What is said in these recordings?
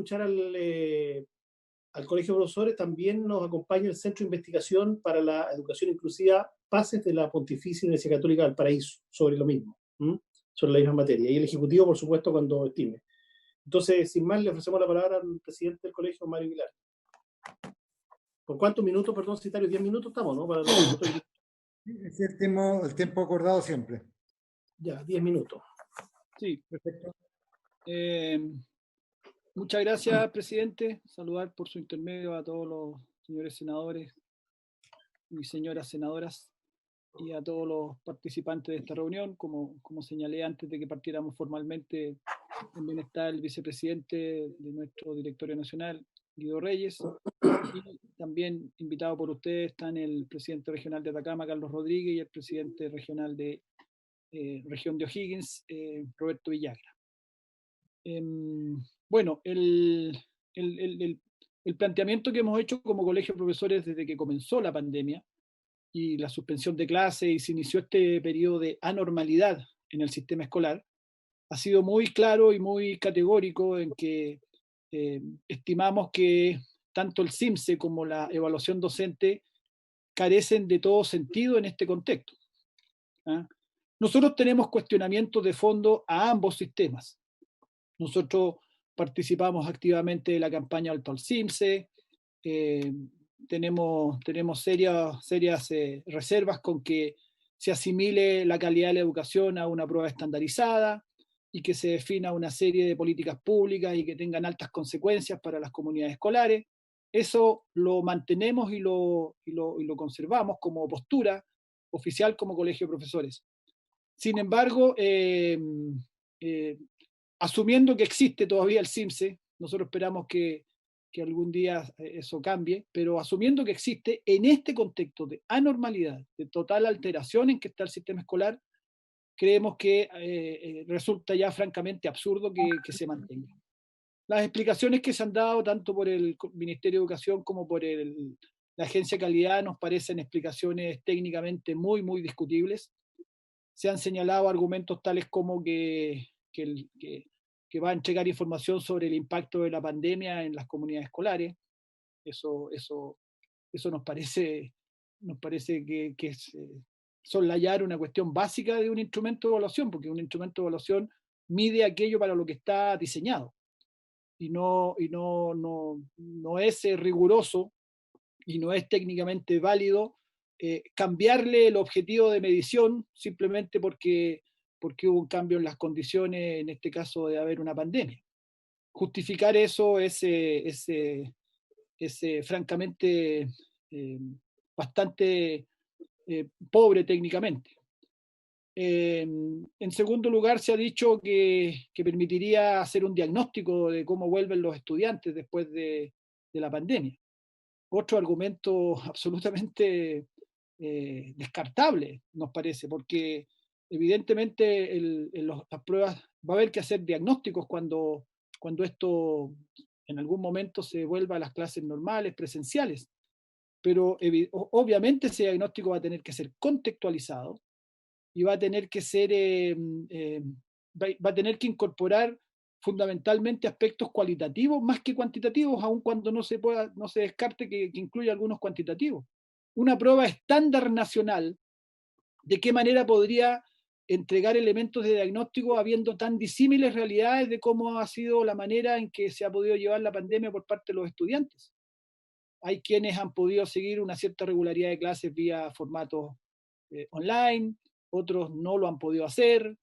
escuchar al Colegio de Profesores, también nos acompaña el Centro de Investigación para la Educación Inclusiva, PACES, de la Pontificia Universidad Católica del Paraíso, sobre lo mismo, sobre la misma materia. Y el Ejecutivo, por supuesto, cuando estime. Entonces, sin más, le ofrecemos la palabra al presidente del colegio, Mario Aguilar. ¿Por cuántos minutos, perdón, Citario? 10 minutos estamos, ¿no? Para los minutos. Es el tiempo acordado siempre. Ya, 10 minutos. Sí, perfecto. Muchas gracias, presidente. Saludar por su intermedio a todos los señores senadores y señoras senadoras y a todos los participantes de esta reunión. Como señalé antes de que partiéramos formalmente, también está el vicepresidente de nuestro directorio nacional, Guido Reyes, y también invitado por ustedes están el presidente regional de Atacama, Carlos Rodríguez, y el presidente regional de región de O'Higgins, Roberto Villagra. Bueno, el planteamiento que hemos hecho como colegio de profesores desde que comenzó la pandemia y la suspensión de clases y se inició este periodo de anormalidad en el sistema escolar, ha sido muy claro y muy categórico en que estimamos que tanto el CIMSE como la evaluación docente carecen de todo sentido en este contexto. ¿Ah? Nosotros tenemos cuestionamientos de fondo a ambos sistemas. Nosotros participamos activamente de la campaña Alto al CIMSE, tenemos serias reservas con que se asimile la calidad de la educación a una prueba estandarizada y que se defina una serie de políticas públicas y que tengan altas consecuencias para las comunidades escolares. Eso lo mantenemos y lo conservamos como postura oficial como colegio de profesores. Sin embargo, asumiendo que existe todavía el CIMSE, nosotros esperamos que algún día eso cambie, pero asumiendo que existe, en este contexto de anormalidad, de total alteración en que está el sistema escolar, creemos que resulta ya francamente absurdo que se mantenga. Las explicaciones que se han dado tanto por el Ministerio de Educación como por la Agencia de Calidad nos parecen explicaciones técnicamente muy, muy discutibles. Se han señalado argumentos tales como que va a entregar información sobre el impacto de la pandemia en las comunidades escolares. Eso nos parece que es soslayar una cuestión básica de un instrumento de evaluación, porque un instrumento de evaluación mide aquello para lo que está diseñado y no es riguroso y no es técnicamente válido cambiarle el objetivo de medición simplemente porque hubo un cambio en las condiciones, en este caso de haber una pandemia. Justificar eso es francamente bastante pobre técnicamente. En segundo lugar, se ha dicho que permitiría hacer un diagnóstico de cómo vuelven los estudiantes después de la pandemia. Otro argumento absolutamente descartable, nos parece, porque evidentemente las pruebas va a haber que hacer diagnósticos cuando esto en algún momento se vuelva a las clases normales, presenciales. Pero obviamente ese diagnóstico va a tener que ser contextualizado y va a tener que ser, va a tener que incorporar fundamentalmente aspectos cualitativos más que cuantitativos, aun cuando no se descarte que incluya algunos cuantitativos. Una prueba estándar nacional, ¿de qué manera podría entregar elementos de diagnóstico habiendo tan disímiles realidades de cómo ha sido la manera en que se ha podido llevar la pandemia por parte de los estudiantes? Hay quienes han podido seguir una cierta regularidad de clases vía formatos online, otros no lo han podido hacer.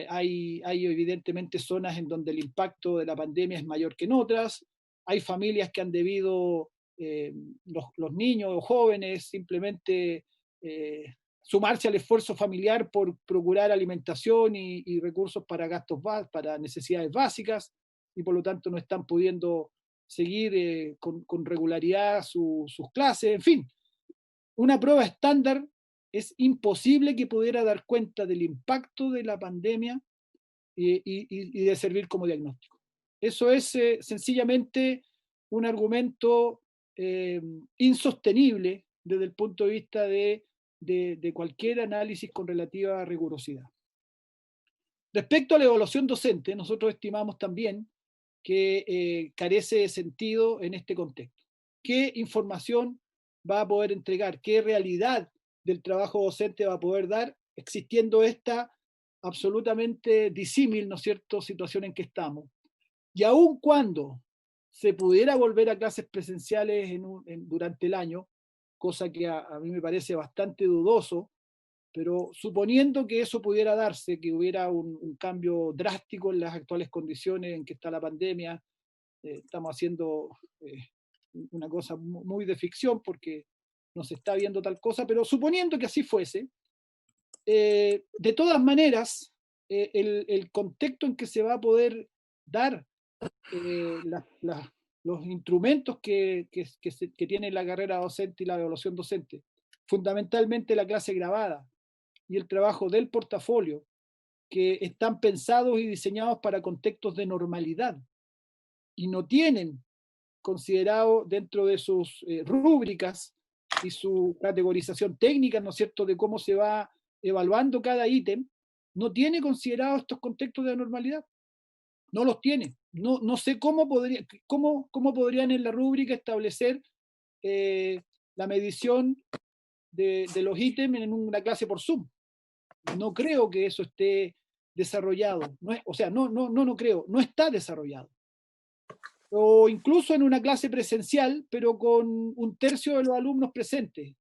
Hay evidentemente zonas en donde el impacto de la pandemia es mayor que en otras. Hay familias que han debido, los niños o jóvenes, simplemente sumarse al esfuerzo familiar por procurar alimentación y recursos para gastos, para necesidades básicas, y por lo tanto no están pudiendo seguir con regularidad sus clases. En fin, una prueba estándar es imposible que pudiera dar cuenta del impacto de la pandemia y de servir como diagnóstico. Eso es sencillamente un argumento insostenible desde el punto de vista de cualquier análisis con relativa rigurosidad. Respecto a la evaluación docente, nosotros estimamos también que carece de sentido en este contexto. ¿Qué información va a poder entregar? ¿Qué realidad del trabajo docente va a poder dar existiendo esta absolutamente disímil, ¿no es cierto?, situación en que estamos? Y aun cuando se pudiera volver a clases presenciales durante el año, cosa que a mí me parece bastante dudoso, pero suponiendo que eso pudiera darse, que hubiera un cambio drástico en las actuales condiciones en que está la pandemia, estamos haciendo una cosa muy de ficción porque no se está viendo tal cosa, pero suponiendo que así fuese, de todas maneras, el contexto en que se va a poder dar los instrumentos que tiene la carrera docente y la evaluación docente, fundamentalmente la clase grabada y el trabajo del portafolio, que están pensados y diseñados para contextos de normalidad y no tienen considerado dentro de sus rúbricas y su categorización técnica, ¿no es cierto?, de cómo se va evaluando cada ítem, no tiene considerado estos contextos de anormalidad. No los tiene. No sé cómo podrían en la rúbrica establecer la medición de los ítems en una clase por Zoom. No creo que eso esté desarrollado. No creo, no está desarrollado. O incluso en una clase presencial, pero con un tercio de los alumnos presentes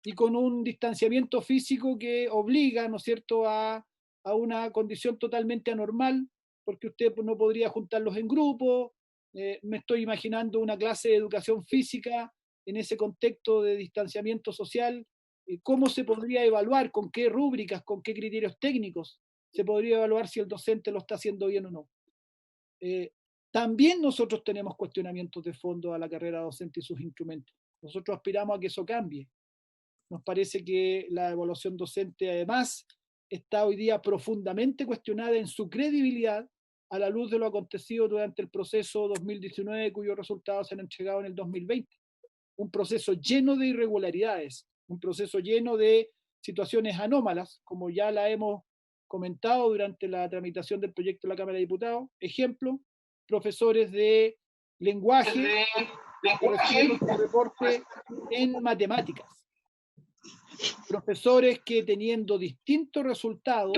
y con un distanciamiento físico que obliga, ¿no es cierto?, a una condición totalmente anormal, porque usted no podría juntarlos en grupo. Me estoy imaginando una clase de educación física en ese contexto de distanciamiento social. ¿Cómo se podría evaluar? ¿Con qué rúbricas? ¿Con qué criterios técnicos se podría evaluar si el docente lo está haciendo bien o no? También nosotros tenemos cuestionamientos de fondo a la carrera docente y sus instrumentos. Nosotros aspiramos a que eso cambie. Nos parece que la evaluación docente, además, está hoy día profundamente cuestionada en su credibilidad a la luz de lo acontecido durante el proceso 2019, cuyos resultados se han entregado en el 2020. Un proceso lleno de irregularidades, un proceso lleno de situaciones anómalas, como ya la hemos comentado durante la tramitación del proyecto de la Cámara de Diputados. Ejemplo, profesores de lenguaje que recibieron su reporte en matemáticas. Profesores que teniendo distintos resultados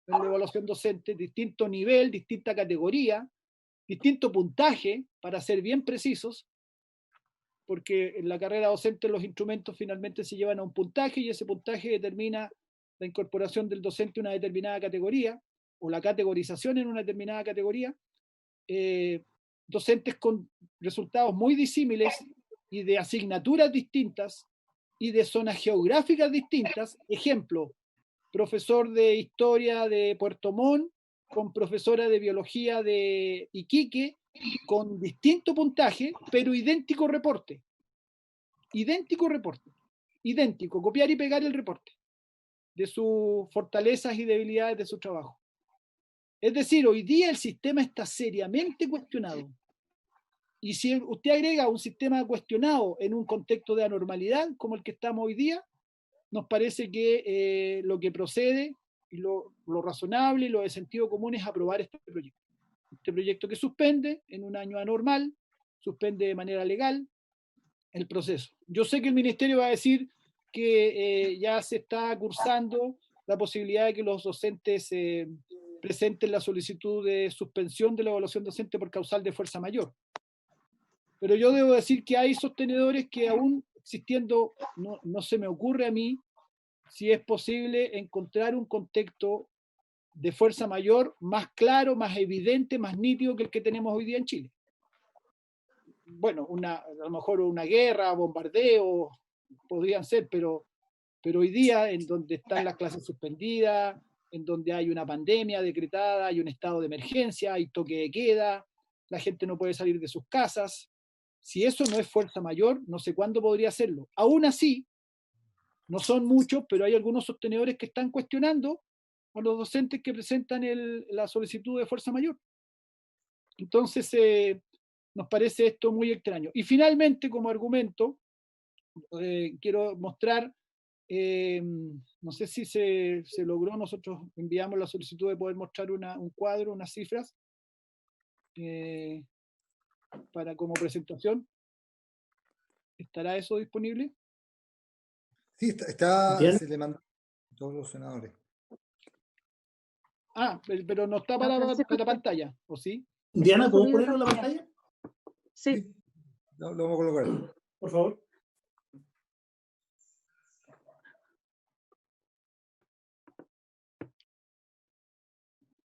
en la evaluación docente, distinto nivel, distinta categoría, distinto puntaje, para ser bien precisos, porque en la carrera docente los instrumentos finalmente se llevan a un puntaje y ese puntaje determina la incorporación del docente a una determinada categoría o la categorización en una determinada categoría. Docentes con resultados muy disímiles y de asignaturas distintas y de zonas geográficas distintas. Ejemplo, profesor de historia de Puerto Montt con profesora de biología de Iquique, con distinto puntaje, pero idéntico reporte. Idéntico reporte. Idéntico, copiar y pegar el reporte de sus fortalezas y debilidades de su trabajo. Es decir, hoy día el sistema está seriamente cuestionado. Y si usted agrega un sistema cuestionado en un contexto de anormalidad como el que estamos hoy día, nos parece que lo que procede y lo razonable y lo de sentido común es aprobar este proyecto. Este proyecto que suspende en un año anormal, suspende de manera legal el proceso. Yo sé que el Ministerio va a decir que ya se está cursando la posibilidad de que los docentes presenten la solicitud de suspensión de la evaluación docente por causal de fuerza mayor. Pero yo debo decir que hay sostenedores que aún existiendo, no se me ocurre a mí si es posible encontrar un contexto de fuerza mayor más claro, más evidente, más nítido que el que tenemos hoy día en Chile. Bueno, a lo mejor una guerra, bombardeo, podrían ser, pero hoy día en donde están las clases suspendidas, en donde hay una pandemia decretada, hay un estado de emergencia, hay toque de queda, la gente no puede salir de sus casas. Si eso no es fuerza mayor, no sé cuándo podría hacerlo. Aún así, no son muchos, pero hay algunos sostenedores que están cuestionando a los docentes que presentan la solicitud de fuerza mayor. Entonces, nos parece esto muy extraño. Y finalmente, como argumento, quiero mostrar, no sé si se logró, nosotros enviamos la solicitud de poder mostrar un cuadro, unas cifras. para como presentación. ¿Estará eso disponible? Sí, Bien. se le mandó a todos los senadores. Pero no está para la pantalla, ¿o sí? Diana, ¿puedo ponerlo en la pantalla? Sí. Lo vamos a colocar. Por favor.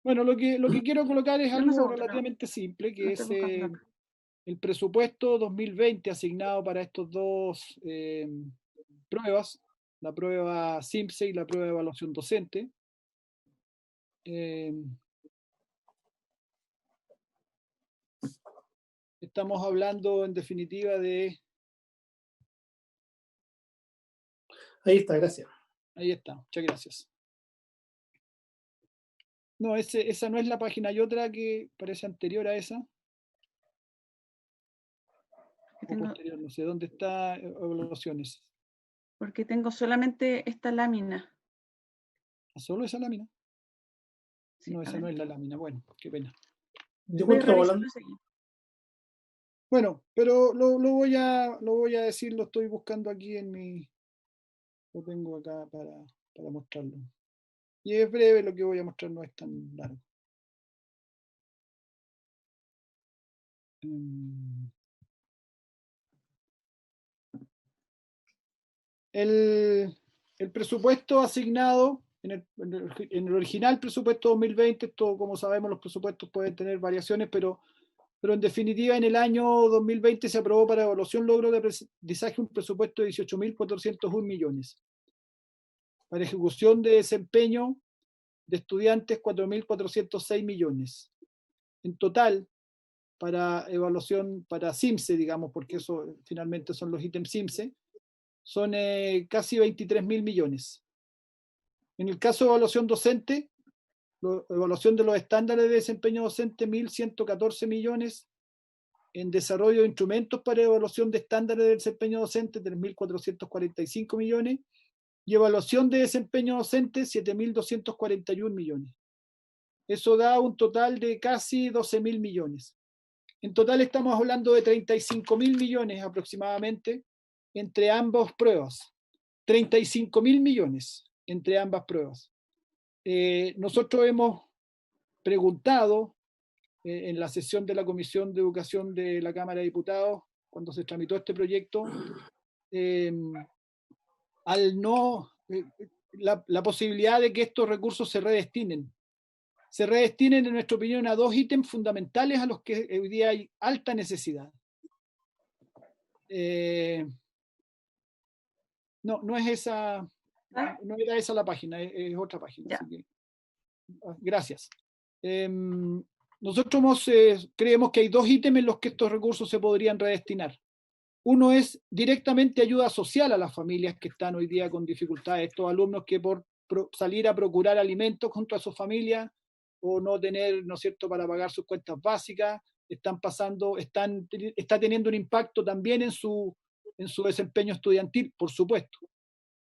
Bueno, lo que quiero colocar es algo relativamente simple, que es el presupuesto 2020 asignado para estos dos pruebas, la prueba SIMSE y la prueba de evaluación docente. Estamos hablando en definitiva de... Ahí está, gracias. Ahí está, muchas gracias. No, esa no es la página, hay otra que parece anterior a esa. Posterior, no sé dónde está evaluaciones. Porque tengo solamente esta lámina. ¿Solo esa lámina? Sí, no, esa no es la lámina. Bueno, qué pena. ¿De cuánto estamos hablando? Bueno, pero lo voy a decir, lo estoy buscando aquí en mi... Lo tengo acá para mostrarlo. Y es breve, lo que voy a mostrar no es tan largo. El presupuesto asignado en el original presupuesto 2020, todo, como sabemos, los presupuestos pueden tener variaciones, pero en definitiva en el año 2020 se aprobó para evaluación logro de aprendizaje un presupuesto de 18.401 millones. Para ejecución de desempeño de estudiantes, 4.406 millones. En total, para evaluación, para SIMSE, digamos, porque eso finalmente son los ítems SIMSE, son casi 23.000 millones. En el caso de evaluación docente, evaluación de los estándares de desempeño docente, 1.114 millones. En desarrollo de instrumentos para evaluación de estándares de desempeño docente, 3.445 millones. Y evaluación de desempeño docente, 7.241 millones. Eso da un total de casi 12.000 millones. En total estamos hablando de 35.000 millones aproximadamente entre ambas pruebas. 35.000 millones entre ambas pruebas. Nosotros hemos preguntado en la sesión de la Comisión de Educación de la Cámara de Diputados, cuando se tramitó este proyecto, la posibilidad de que estos recursos se redestinen. Se redestinen, en nuestra opinión, a dos ítems fundamentales a los que hoy día hay alta necesidad. No es esa, no era esa la página, es otra página. Así que, gracias. Nosotros creemos que hay dos ítems en los que estos recursos se podrían redestinar. Uno es directamente ayuda social a las familias que están hoy día con dificultades, estos alumnos que por salir a procurar alimentos junto a sus familias o no tener, ¿no es cierto?, para pagar sus cuentas básicas, está teniendo un impacto también en su desempeño estudiantil, por supuesto,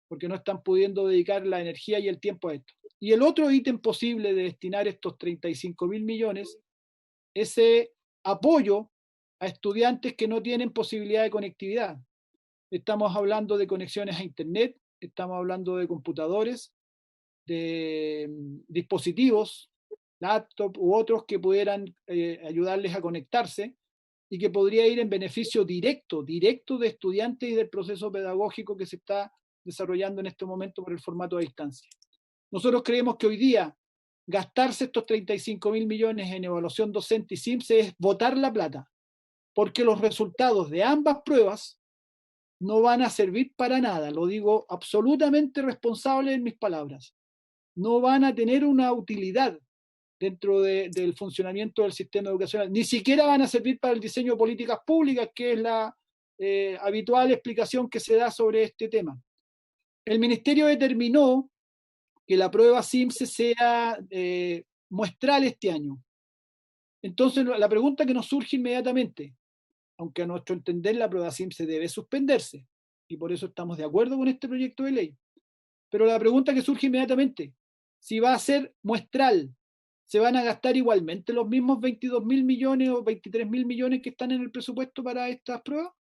porque no están pudiendo dedicar la energía y el tiempo a esto. Y el otro ítem posible de destinar estos 35.000 millones es apoyo a estudiantes que no tienen posibilidad de conectividad. Estamos hablando de conexiones a Internet, estamos hablando de computadores, de dispositivos, laptop u otros que pudieran ayudarles a conectarse y que podría ir en beneficio directo de estudiantes y del proceso pedagógico que se está desarrollando en este momento por el formato a distancia. Nosotros creemos que hoy día gastarse estos 35.000 millones en evaluación docente y SIMSE es botar la plata, porque los resultados de ambas pruebas no van a servir para nada, lo digo absolutamente responsable en mis palabras, no van a tener una utilidad dentro del funcionamiento del sistema educacional, ni siquiera van a servir para el diseño de políticas públicas, que es la habitual explicación que se da sobre este tema. El Ministerio determinó que la prueba SIMSE sea muestral este año. Entonces, la pregunta que nos surge inmediatamente, aunque a nuestro entender la prueba SIMSE debe suspenderse, y por eso estamos de acuerdo con este proyecto de ley, pero la pregunta que surge inmediatamente, si va a ser muestral, ¿Se van a gastar igualmente los mismos 22.000 millones o 23.000 millones que están en el presupuesto para estas pruebas?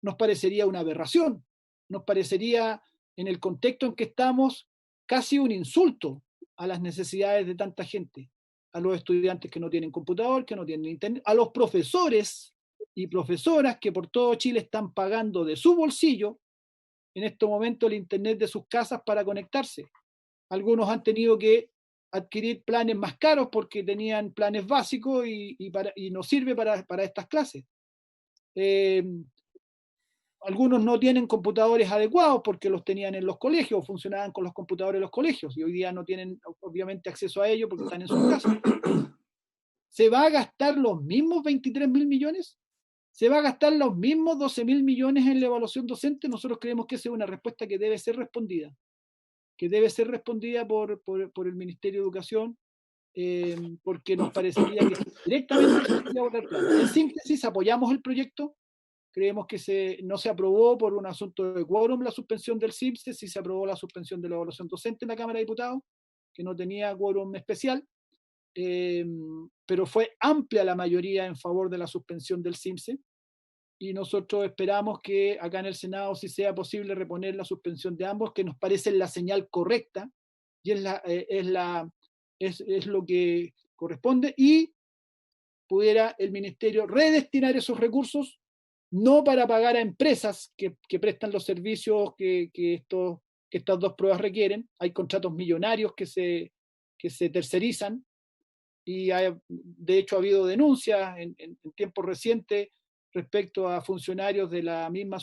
Nos parecería una aberración, nos parecería, en el contexto en que estamos, casi un insulto a las necesidades de tanta gente, a los estudiantes que no tienen computador, que no tienen internet, a los profesores y profesoras que por todo Chile están pagando de su bolsillo en este momento el internet de sus casas para conectarse. Algunos han tenido que adquirir planes más caros porque tenían planes básicos y no sirve para estas clases. Algunos no tienen computadores adecuados porque los tenían en los colegios, funcionaban con los computadores en los colegios y hoy día no tienen obviamente acceso a ellos porque están en sus casas. ¿Se va a gastar los mismos 23.000 millones? ¿Se va a gastar los mismos 12.000 millones en la evaluación docente? Nosotros creemos que esa es una respuesta que debe ser respondida por el Ministerio de Educación, porque nos parecería que directamente se debería votar plan. En síntesis, apoyamos el proyecto. Creemos que no se aprobó por un asunto de quórum la suspensión del CIMSE, sí se aprobó la suspensión de la evaluación docente en la Cámara de Diputados, que no tenía quórum especial, pero fue amplia la mayoría en favor de la suspensión del CIMSE, y nosotros esperamos que acá en el Senado sí sea posible reponer la suspensión de ambos, que nos parece la señal correcta, y es lo que corresponde, y pudiera el Ministerio redestinar esos recursos no para pagar a empresas que prestan los servicios que estas dos pruebas requieren. Hay contratos millonarios que se tercerizan y de hecho ha habido denuncias en tiempos recientes respecto a funcionarios de la misma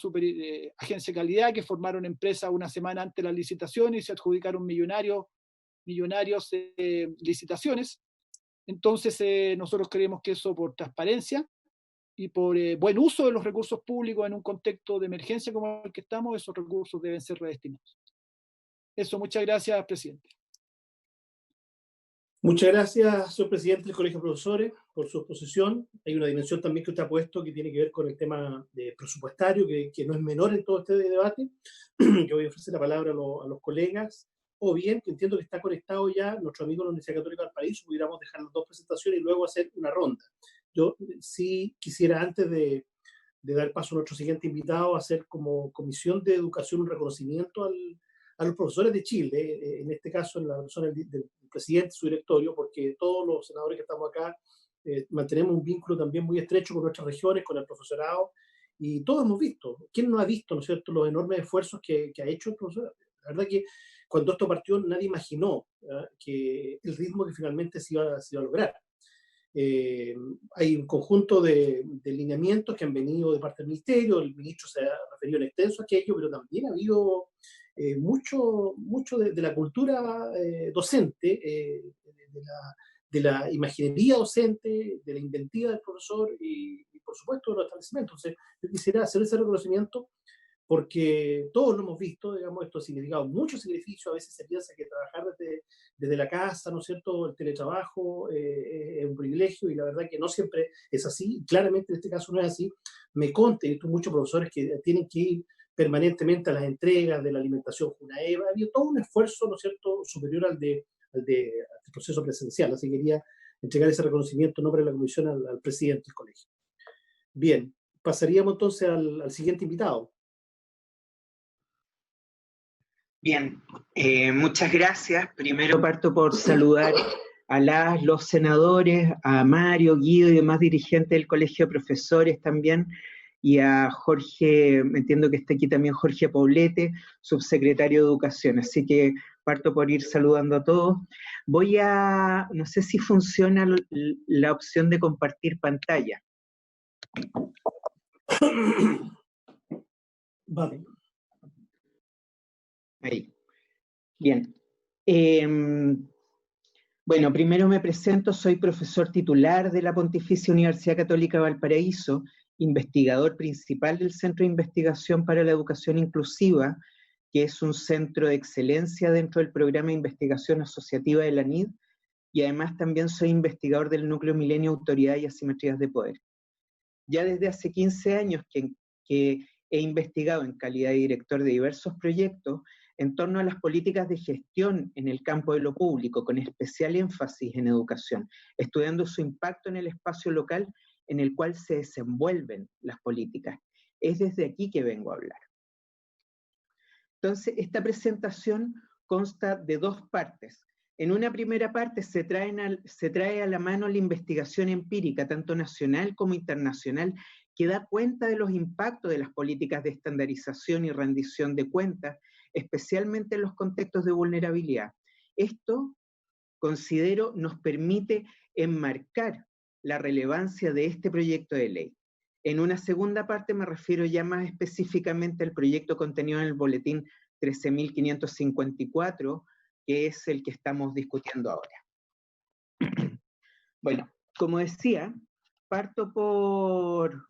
agencia de calidad que formaron empresas una semana antes de la licitación y se adjudicaron millonarios licitaciones. Entonces nosotros creemos que eso, por transparencia y por buen uso de los recursos públicos en un contexto de emergencia como el que estamos, esos recursos deben ser redestinados. Eso, muchas gracias, presidente. Muchas gracias, señor presidente del Colegio de Profesores, por su exposición. Hay una dimensión también que usted ha puesto que tiene que ver con el tema presupuestario, que no es menor en todo este debate. Yo voy a ofrecer la palabra a los colegas, o bien, que entiendo que está conectado ya nuestro amigo de la Universidad Católica del Paraíso, pudiéramos dejar las dos presentaciones y luego hacer una ronda. Yo sí quisiera, antes de dar paso a nuestro siguiente invitado, hacer como Comisión de Educación un reconocimiento a los profesores de Chile, en este caso en la persona del presidente, su directorio, porque todos los senadores que estamos acá mantenemos un vínculo también muy estrecho con nuestras regiones, con el profesorado, y todos hemos visto. ¿Quién no ha visto, no es cierto?, los enormes esfuerzos que ha hecho el profesorado? La verdad que cuando esto partió nadie imaginó que el ritmo que finalmente se iba a lograr. Hay un conjunto de lineamientos que han venido de parte del ministerio, el ministro se ha referido en extenso a aquello, pero también ha habido mucho de la cultura docente, de la imaginería docente, de la inventiva del profesor y por supuesto de los establecimientos. Entonces, yo quisiera hacer ese reconocimiento porque todos lo hemos visto, digamos, esto ha significado mucho sacrificio. A veces se piensa que trabajar desde la casa, ¿no es cierto?, el teletrabajo es un privilegio, y la verdad que no siempre es así. Claramente en este caso no es así. Me consta, y muchos profesores que tienen que ir permanentemente a las entregas de la alimentación Junaeva. Ha habido todo un esfuerzo, ¿no es cierto?, superior al proceso presencial. Así que quería entregar ese reconocimiento en nombre de la comisión al presidente del colegio. Bien, pasaríamos entonces al siguiente invitado. Bien, muchas gracias. Primero parto por saludar a los senadores, a Mario, Guido y demás dirigentes del Colegio de Profesores también, y a Jorge, entiendo que está aquí también Jorge Poblete, subsecretario de Educación. Así que parto por ir saludando a todos. No sé si funciona la opción de compartir pantalla. Vale. Ahí. Bien. Bueno, primero me presento, soy profesor titular de la Pontificia Universidad Católica de Valparaíso, investigador principal del Centro de Investigación para la Educación Inclusiva, que es un centro de excelencia dentro del programa de investigación asociativa de la ANID, y además también soy investigador del Núcleo Milenio, Autoridad y Asimetrías de Poder. Ya desde hace 15 años que he investigado en calidad de director de diversos proyectos en torno a las políticas de gestión en el campo de lo público, con especial énfasis en educación, estudiando su impacto en el espacio local en el cual se desenvuelven las políticas. Es desde aquí que vengo a hablar. Entonces, esta presentación consta de dos partes. En una primera parte se trae a la mano la investigación empírica, tanto nacional como internacional, que da cuenta de los impactos de las políticas de estandarización y rendición de cuentas, especialmente en los contextos de vulnerabilidad. Esto, considero, nos permite enmarcar la relevancia de este proyecto de ley. En una segunda parte me refiero ya más específicamente al proyecto contenido en el boletín 13.554, que es el que estamos discutiendo ahora. Bueno, como decía, parto por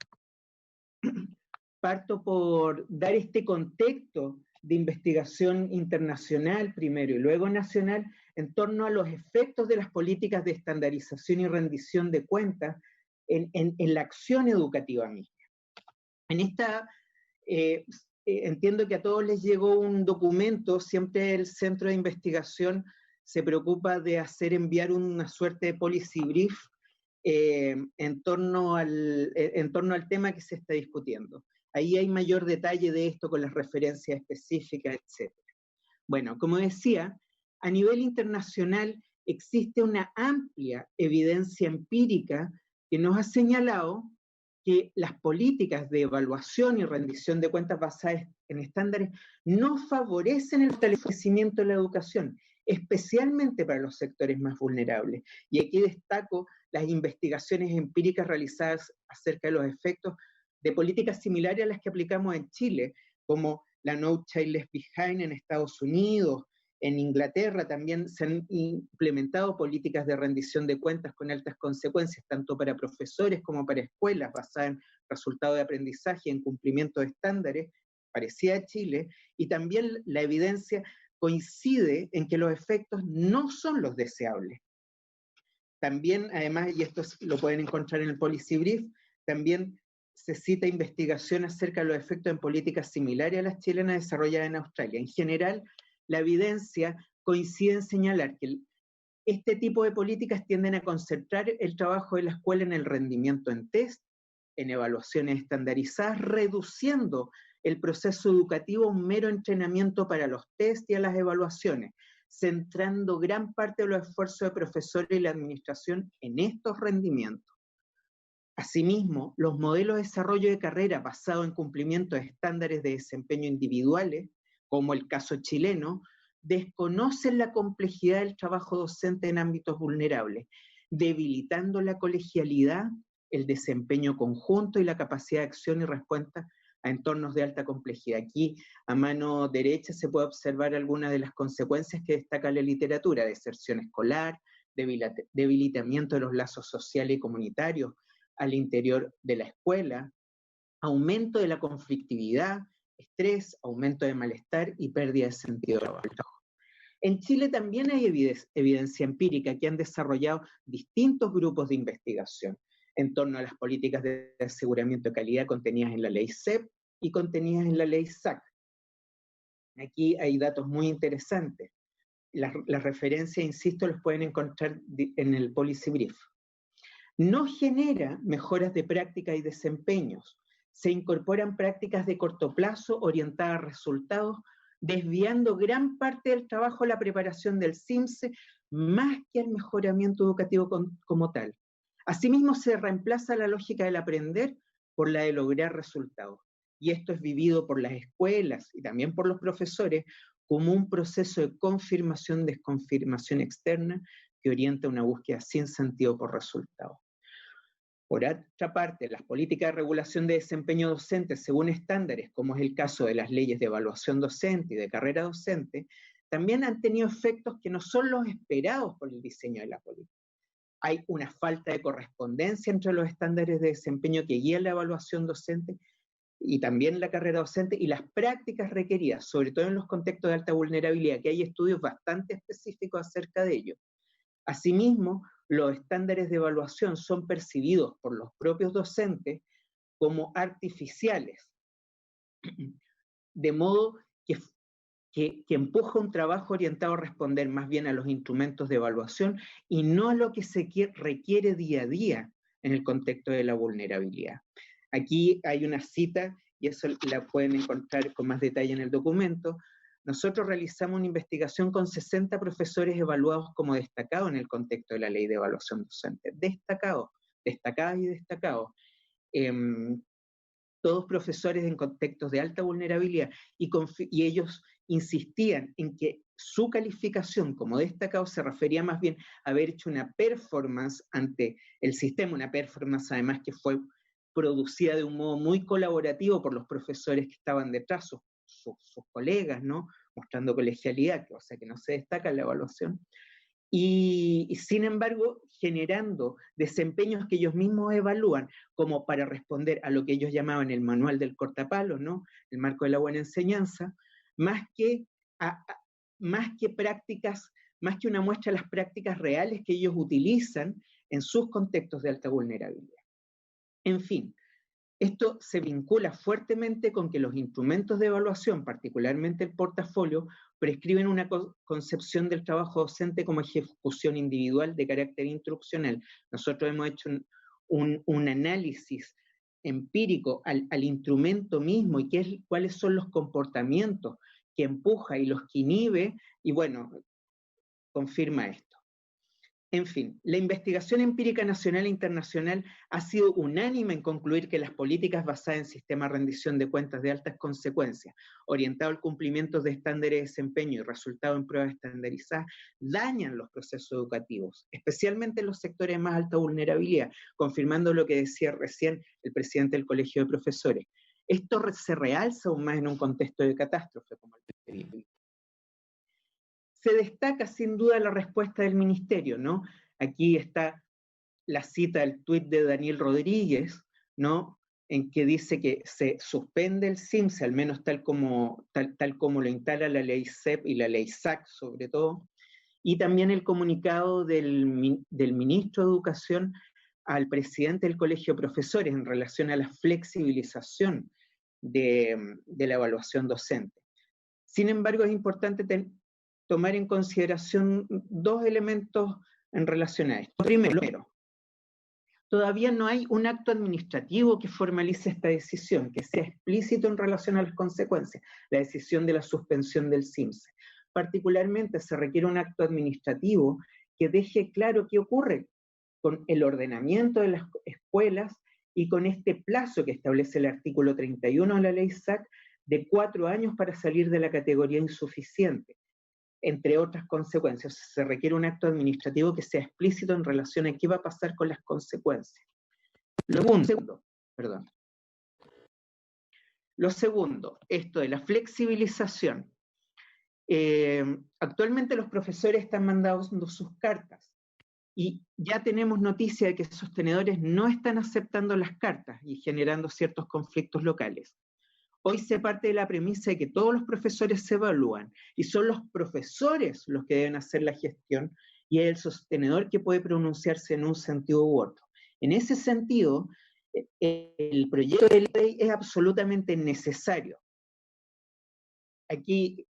dar este contexto de investigación internacional primero y luego nacional en torno a los efectos de las políticas de estandarización y rendición de cuentas en la acción educativa misma. En esta, entiendo que a todos les llegó un documento, siempre el centro de investigación se preocupa de enviar una suerte de policy brief en torno al tema que se está discutiendo. Ahí hay mayor detalle de esto con las referencias específicas, etc. Bueno, como decía, a nivel internacional existe una amplia evidencia empírica que nos ha señalado que las políticas de evaluación y rendición de cuentas basadas en estándares no favorecen el fortalecimiento de la educación, especialmente para los sectores más vulnerables. Y aquí destaco las investigaciones empíricas realizadas acerca de los efectos de políticas similares a las que aplicamos en Chile, como la No Child Left Behind en Estados Unidos. En Inglaterra también se han implementado políticas de rendición de cuentas con altas consecuencias, tanto para profesores como para escuelas, basadas en resultados de aprendizaje y en cumplimiento de estándares, parecida a Chile, y también la evidencia coincide en que los efectos no son los deseables. También, además, y esto lo pueden encontrar en el Policy Brief, también se cita investigación acerca de los efectos en políticas similares a las chilenas desarrolladas en Australia. En general, la evidencia coincide en señalar que este tipo de políticas tienden a concentrar el trabajo de la escuela en el rendimiento en test, en evaluaciones estandarizadas, reduciendo el proceso educativo a un mero entrenamiento para los test y a las evaluaciones, centrando gran parte de los esfuerzos de profesores y la administración en estos rendimientos. Asimismo, los modelos de desarrollo de carrera basados en cumplimiento de estándares de desempeño individuales, como el caso chileno, desconocen la complejidad del trabajo docente en ámbitos vulnerables, debilitando la colegialidad, el desempeño conjunto y la capacidad de acción y respuesta a entornos de alta complejidad. Aquí, a mano derecha, se puede observar algunas de las consecuencias que destaca la literatura: deserción escolar, debilitamiento de los lazos sociales y comunitarios al interior de la escuela, aumento de la conflictividad, estrés, aumento de malestar y pérdida de sentido de trabajo. En Chile también hay evidencia empírica que han desarrollado distintos grupos de investigación en torno a las políticas de aseguramiento de calidad contenidas en la ley CEP y contenidas en la ley SAC. Aquí hay datos muy interesantes. Las referencias, insisto, las pueden encontrar en el Policy Brief. No genera mejoras de práctica y desempeños. Se incorporan prácticas de corto plazo orientadas a resultados, desviando gran parte del trabajo a la preparación del CIMSE, más que al mejoramiento educativo como tal. Asimismo, se reemplaza la lógica del aprender por la de lograr resultados. Y esto es vivido por las escuelas y también por los profesores como un proceso de confirmación-desconfirmación externa que orienta una búsqueda sin sentido por resultados. Por otra parte, las políticas de regulación de desempeño docente según estándares, como es el caso de las leyes de evaluación docente y de carrera docente, también han tenido efectos que no son los esperados por el diseño de la política. Hay una falta de correspondencia entre los estándares de desempeño que guían la evaluación docente y también la carrera docente y las prácticas requeridas, sobre todo en los contextos de alta vulnerabilidad, que hay estudios bastante específicos acerca de ello. Asimismo, los estándares de evaluación son percibidos por los propios docentes como artificiales, de modo que que empuja un trabajo orientado a responder más bien a los instrumentos de evaluación y no a lo que se requiere día a día en el contexto de la vulnerabilidad. Aquí hay una cita, y eso la pueden encontrar con más detalle en el documento. Nosotros realizamos una investigación con 60 profesores evaluados como destacados en el contexto de la Ley de Evaluación Docente. Destacados, destacadas y destacados. Todos profesores en contextos de alta vulnerabilidad, y ellos insistían en que su calificación como destacado se refería más bien a haber hecho una performance ante el sistema, una performance además que fue producida de un modo muy colaborativo por los profesores que estaban detrás, sus colegas, ¿no? Mostrando colegialidad, o sea que no se destaca en la evaluación. Y sin embargo, generando desempeños que ellos mismos evalúan como para responder a lo que ellos llamaban el manual del cortapalo, ¿no? El marco de la buena enseñanza, más que prácticas, más que una muestra de las prácticas reales que ellos utilizan en sus contextos de alta vulnerabilidad. En fin, esto se vincula fuertemente con que los instrumentos de evaluación, particularmente el portafolio, prescriben una concepción del trabajo docente como ejecución individual de carácter instruccional. Nosotros hemos hecho un análisis empírico al instrumento mismo y cuáles son los comportamientos que empuja y los que inhibe, y bueno, confirma esto. En fin, la investigación empírica nacional e internacional ha sido unánime en concluir que las políticas basadas en sistemas de rendición de cuentas de altas consecuencias, orientado al cumplimiento de estándares de desempeño y resultado en pruebas estandarizadas, dañan los procesos educativos, especialmente en los sectores de más alta vulnerabilidad, confirmando lo que decía recién el presidente del Colegio de Profesores. Esto se realza aún más en un contexto de catástrofe como el que vivimos. Se destaca sin duda la respuesta del ministerio, ¿no? Aquí está la cita del tuit de Daniel Rodríguez, ¿no? En que dice que se suspende el CIMSE, al menos tal como lo instala la ley CEP y la ley SAC sobre todo, y también el comunicado del ministro de Educación al presidente del Colegio de Profesores en relación a la flexibilización de la evaluación docente. Sin embargo, es importante tomar en consideración dos elementos en relación a esto. Primero, todavía no hay un acto administrativo que formalice esta decisión, que sea explícito en relación a las consecuencias, la decisión de la suspensión del CIMSE. Particularmente se requiere un acto administrativo que deje claro qué ocurre con el ordenamiento de las escuelas y con este plazo que establece el artículo 31 de la ley SAC de 4 años para salir de la categoría insuficiente. Entre otras consecuencias, se requiere un acto administrativo que sea explícito en relación a qué va a pasar con las consecuencias. Lo segundo, esto de la flexibilización. Actualmente los profesores están mandando sus cartas y ya tenemos noticia de que sostenedores no están aceptando las cartas y generando ciertos conflictos locales. Hoy se parte de la premisa de que todos los profesores se evalúan y son los profesores los que deben hacer la gestión y es el sostenedor que puede pronunciarse en un sentido u otro. En ese sentido, el proyecto de ley es absolutamente necesario. Aquí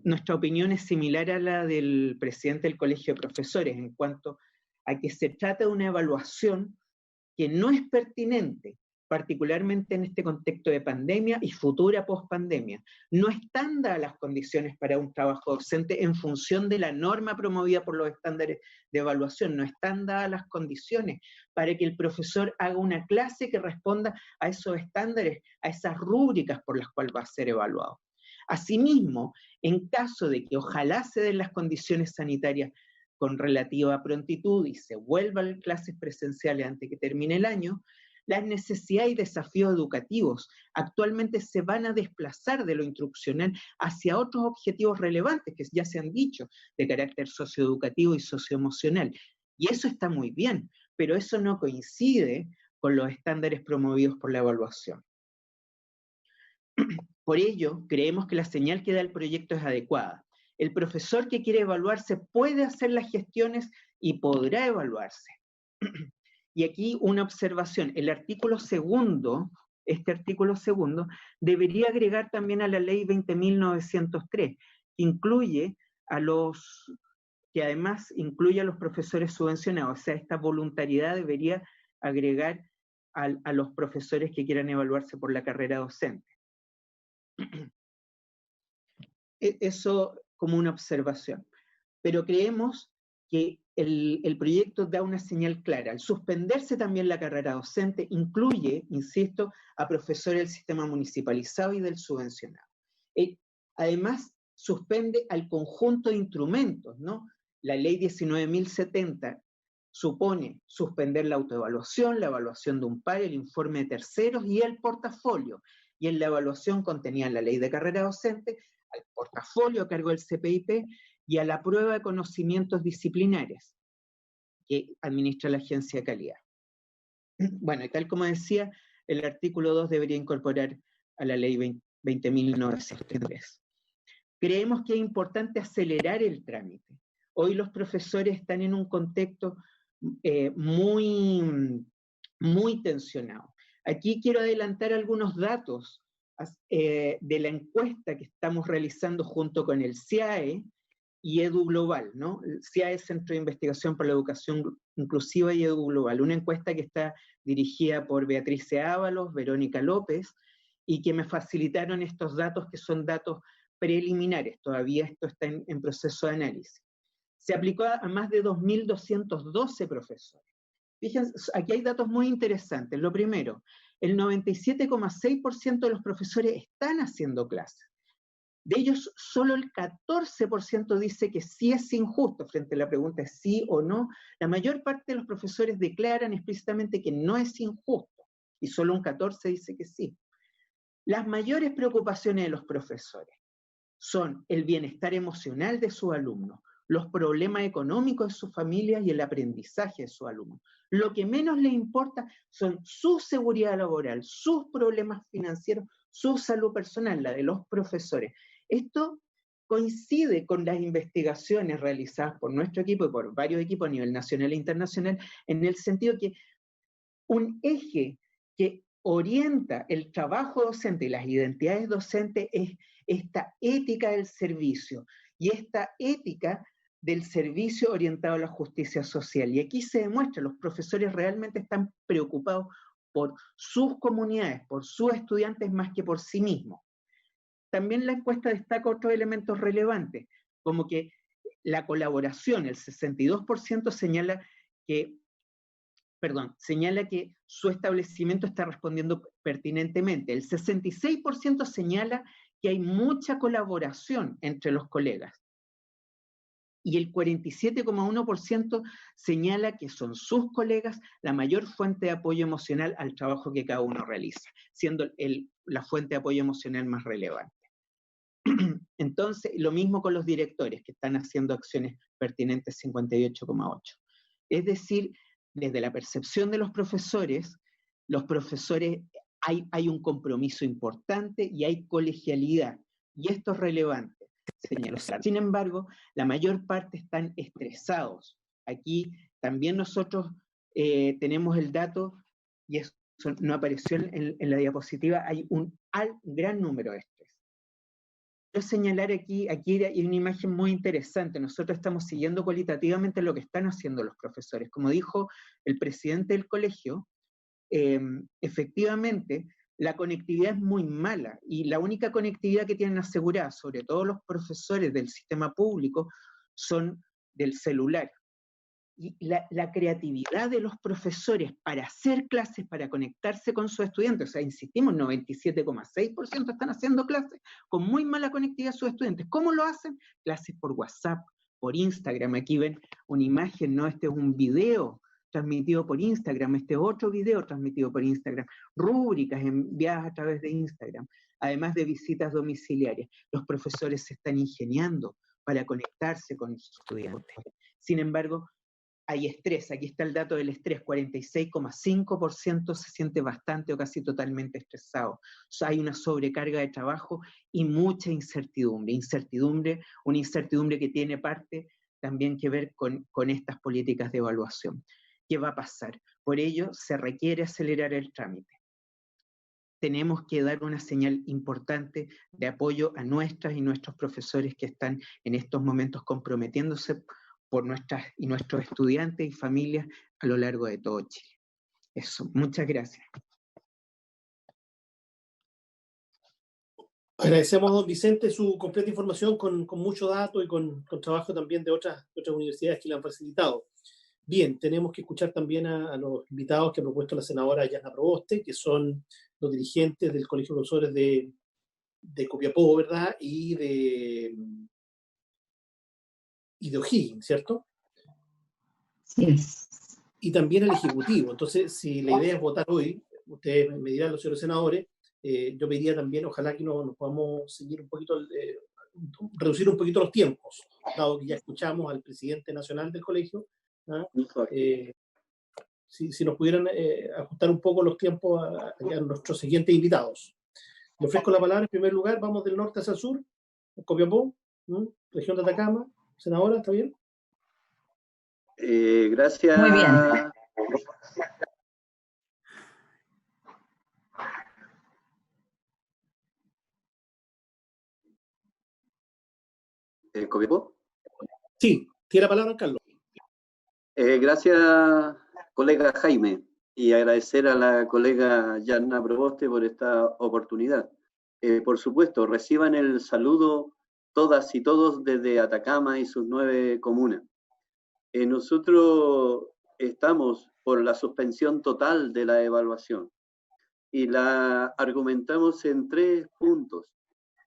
nuestra opinión es similar a la del presidente del Colegio de Profesores en cuanto a que se trata de una evaluación que no es pertinente, particularmente en este contexto de pandemia y futura pospandemia. No están dadas las condiciones para un trabajo docente en función de la norma promovida por los estándares de evaluación, no están dadas las condiciones para que el profesor haga una clase que responda a esos estándares, a esas rúbricas por las cuales va a ser evaluado. Asimismo, en caso de que ojalá se den las condiciones sanitarias con relativa prontitud y se vuelvan clases presenciales antes que termine el año, las necesidades y desafíos educativos actualmente se van a desplazar de lo instruccional hacia otros objetivos relevantes que ya se han dicho, de carácter socioeducativo y socioemocional. Y eso está muy bien, pero eso no coincide con los estándares promovidos por la evaluación. Por ello, creemos que la señal que da el proyecto es adecuada. El profesor que quiere evaluarse puede hacer las gestiones y podrá evaluarse. Y aquí una observación, el artículo 2 este artículo segundo, debería agregar también a la ley 20.903, que además incluye a los profesores subvencionados. O sea, esta voluntariedad debería agregar a los profesores que quieran evaluarse por la carrera docente. Eso como una observación. Pero creemos que el proyecto da una señal clara. Al suspenderse también la carrera docente, incluye, insisto, a profesores del sistema municipalizado y del subvencionado. Además, suspende al conjunto de instrumentos, ¿no? La ley 19.070 supone suspender la autoevaluación, la evaluación de un par, el informe de terceros y el portafolio. Y en la evaluación contenía la ley de carrera docente, al portafolio a cargo del CPIP y a la prueba de conocimientos disciplinares que administra la Agencia de Calidad. Bueno, y tal como decía, el artículo 2 debería incorporar a la ley 20.903. Creemos que es importante acelerar el trámite. Hoy los profesores están en un contexto muy tensionado. Aquí quiero adelantar algunos datos de la encuesta que estamos realizando junto con el CIAE y EduGlobal, ¿no? El CIAE, Centro de Investigación para la Educación Inclusiva, y EduGlobal, una encuesta que está dirigida por Beatriz Ábalos, Verónica López, y que me facilitaron estos datos, que son datos preliminares, todavía esto está en proceso de análisis. Se aplicó a más de 2.212 profesores. Fíjense, aquí hay datos muy interesantes. Lo primero, el 97,6% de los profesores están haciendo clases. De ellos, solo el 14% dice que sí es injusto, frente a la pregunta es sí o no. La mayor parte de los profesores declaran explícitamente que no es injusto, y solo un 14% dice que sí. Las mayores preocupaciones de los profesores son el bienestar emocional de sus alumnos, los problemas económicos de sus familias y el aprendizaje de sus alumnos. Lo que menos les importa son su seguridad laboral, sus problemas financieros, su salud personal, la de los profesores. Esto coincide con las investigaciones realizadas por nuestro equipo y por varios equipos a nivel nacional e internacional, en el sentido que un eje que orienta el trabajo docente y las identidades docentes es esta ética del servicio, y esta ética del servicio orientado a la justicia social. Y aquí se demuestra, los profesores realmente están preocupados por sus comunidades, por sus estudiantes, más que por sí mismos. También la encuesta destaca otros elementos relevantes, como que la colaboración, el 62% señala que su establecimiento está respondiendo pertinentemente. El 66% señala que hay mucha colaboración entre los colegas. Y el 47,1% señala que son sus colegas la mayor fuente de apoyo emocional al trabajo que cada uno realiza, siendo la fuente de apoyo emocional más relevante. Entonces, lo mismo con los directores, que están haciendo acciones pertinentes, 58,8%. Es decir, desde la percepción de los profesores hay un compromiso importante y hay colegialidad, y esto es relevante, señaló. Sin embargo, la mayor parte están estresados. Aquí también nosotros tenemos el dato, y eso no apareció en la diapositiva, hay un gran número de estrés. Quiero señalar aquí hay una imagen muy interesante. Nosotros estamos siguiendo cualitativamente lo que están haciendo los profesores. Como dijo el presidente del colegio, efectivamente la conectividad es muy mala, y la única conectividad que tienen asegurada, sobre todo los profesores del sistema público, son del celular. Y la creatividad de los profesores para hacer clases, para conectarse con sus estudiantes, o sea, insistimos, 97,6% están haciendo clases con muy mala conectividad a sus estudiantes. ¿Cómo lo hacen? Clases por WhatsApp, por Instagram. Aquí ven una imagen, ¿no? Este es un video transmitido por Instagram, este es otro video transmitido por Instagram, rúbricas enviadas a través de Instagram, además de visitas domiciliarias. Los profesores se están ingeniando para conectarse con sus estudiantes. Sin embargo, hay estrés. Aquí está el dato del estrés, 46,5% se siente bastante o casi totalmente estresado. O sea, hay una sobrecarga de trabajo y mucha incertidumbre. Una incertidumbre que tiene parte también que ver con estas políticas de evaluación. ¿Qué va a pasar? Por ello, se requiere acelerar el trámite. tenemos que dar una señal importante de apoyo a nuestras y nuestros profesores que están en estos momentos comprometiéndose por nuestras y nuestros estudiantes y familias a lo largo de todo Chile. Eso, muchas gracias. Agradecemos a don Vicente su completa información con mucho dato y con trabajo también de otras universidades que le han facilitado. Bien, tenemos que escuchar también a los invitados que ha propuesto la senadora Yana Proboste, que son los dirigentes del Colegio de Profesores de Copiapó, ¿verdad? Y de O'Higgins, ¿cierto? Sí. Y también el Ejecutivo. Entonces, si la idea es votar hoy, ustedes me dirán, los señores senadores, yo pediría también, ojalá que nos podamos seguir un poquito, reducir un poquito los tiempos, dado que ya escuchamos al presidente nacional del colegio, ¿ah? Si nos pudieran ajustar un poco los tiempos a nuestros siguientes invitados. Le ofrezco la palabra en primer lugar, vamos del norte hacia el sur, Copiapó, región de Atacama. Senadora, ¿está bien? Gracias. Muy bien. ¿Copiapó? Sí, tiene la palabra Carlos. Gracias, colega Jaime, y agradecer a la colega Yana Proboste por esta oportunidad. Por supuesto, reciban el saludo todas y todos desde Atacama y sus 9 comunas. Nosotros estamos por la suspensión total de la evaluación y la argumentamos en 3 puntos.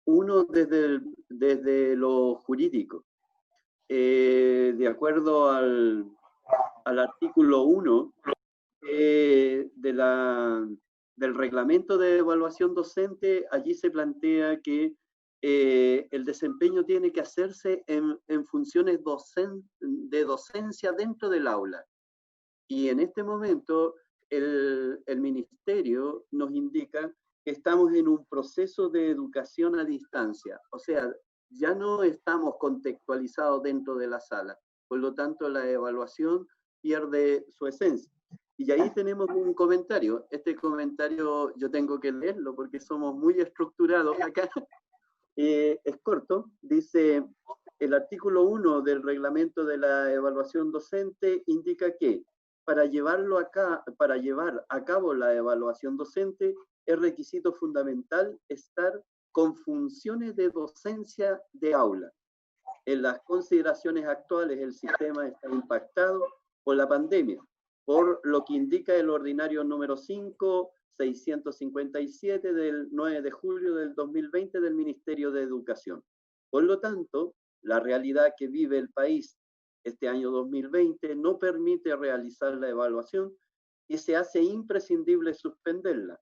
Uno, desde lo jurídico. De acuerdo al artículo 1 del reglamento de evaluación docente, allí se plantea que el desempeño tiene que hacerse en funciones de docencia dentro del aula. Y en este momento el ministerio nos indica que estamos en un proceso de educación a distancia, o sea, ya no estamos contextualizados dentro de la sala, por lo tanto la evaluación pierde su esencia. Y ahí tenemos un comentario, este comentario yo tengo que leerlo porque somos muy estructurados acá, es corto, dice: el artículo 1 del reglamento de la evaluación docente indica que para llevar a cabo la evaluación docente es requisito fundamental estar con funciones de docencia de aula. En las consideraciones actuales, el sistema está impactado por la pandemia, por lo que indica el ordinario número 5.657 del 9 de julio del 2020 del Ministerio de Educación. Por lo tanto, la realidad que vive el país este año 2020 no permite realizar la evaluación y se hace imprescindible suspenderla,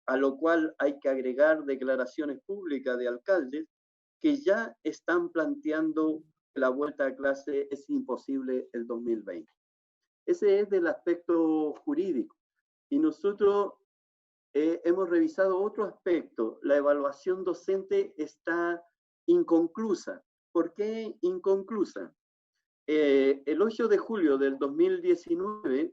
a lo cual hay que agregar declaraciones públicas de alcaldes que ya están planteando que la vuelta a clase es imposible el 2020. Ese es del aspecto jurídico. Y nosotros hemos revisado otro aspecto. La evaluación docente está inconclusa. ¿Por qué inconclusa? El 8 de julio del 2019,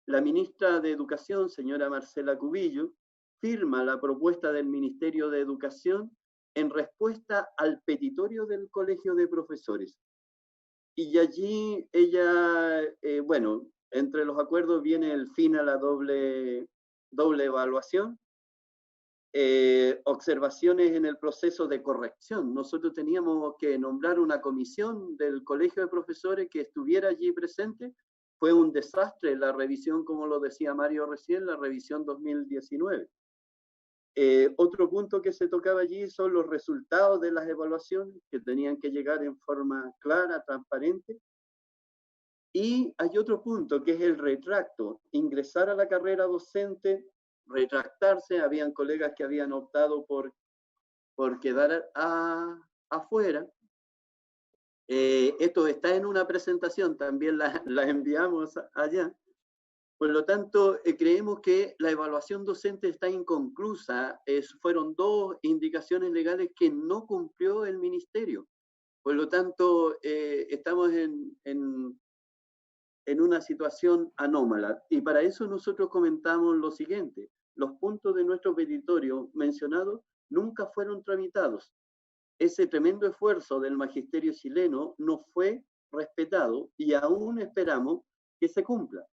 la ministra de Educación, señora Marcela Cubillo, firma la propuesta del Ministerio de Educación en respuesta al petitorio del Colegio de Profesores. Y allí ella, bueno, entre los acuerdos viene el fin a la doble evaluación, observaciones en el proceso de corrección. Nosotros teníamos que nombrar una comisión del Colegio de Profesores que estuviera allí presente. Fue un desastre la revisión, como lo decía Mario recién, la revisión 2019. Otro punto que se tocaba allí son los resultados de las evaluaciones que tenían que llegar en forma clara, transparente. Y hay otro punto que es el retracto, ingresar a la carrera docente, retractarse. Habían colegas que habían optado por quedar afuera. Esto está en una presentación, también la enviamos allá. Por lo tanto, creemos que la evaluación docente está inconclusa. Fueron 2 indicaciones legales que no cumplió el ministerio. Por lo tanto, estamos en una situación anómala. Y para eso nosotros comentamos lo siguiente. los puntos de nuestro petitorio mencionados nunca fueron tramitados. Ese tremendo esfuerzo del magisterio chileno no fue respetado y aún esperamos que se cumpla.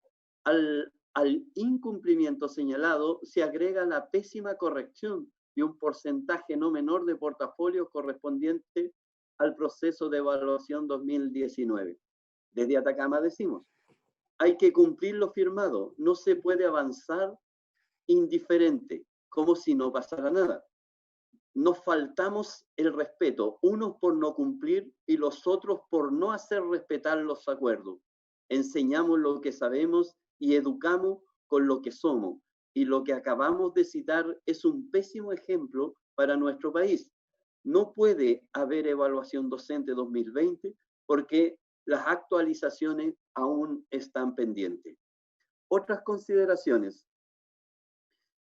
Al incumplimiento señalado se agrega la pésima corrección de un porcentaje no menor de portafolio correspondiente al proceso de evaluación 2019. Desde Atacama decimos, hay que cumplir lo firmado, no se puede avanzar indiferente, como si no pasara nada. Nos faltamos el respeto, unos por no cumplir y los otros por no hacer respetar los acuerdos. Enseñamos lo que sabemos y educamos con lo que somos. Y lo que acabamos de citar es un pésimo ejemplo para nuestro país. No puede haber evaluación docente 2020 porque las actualizaciones aún están pendientes. Otras consideraciones.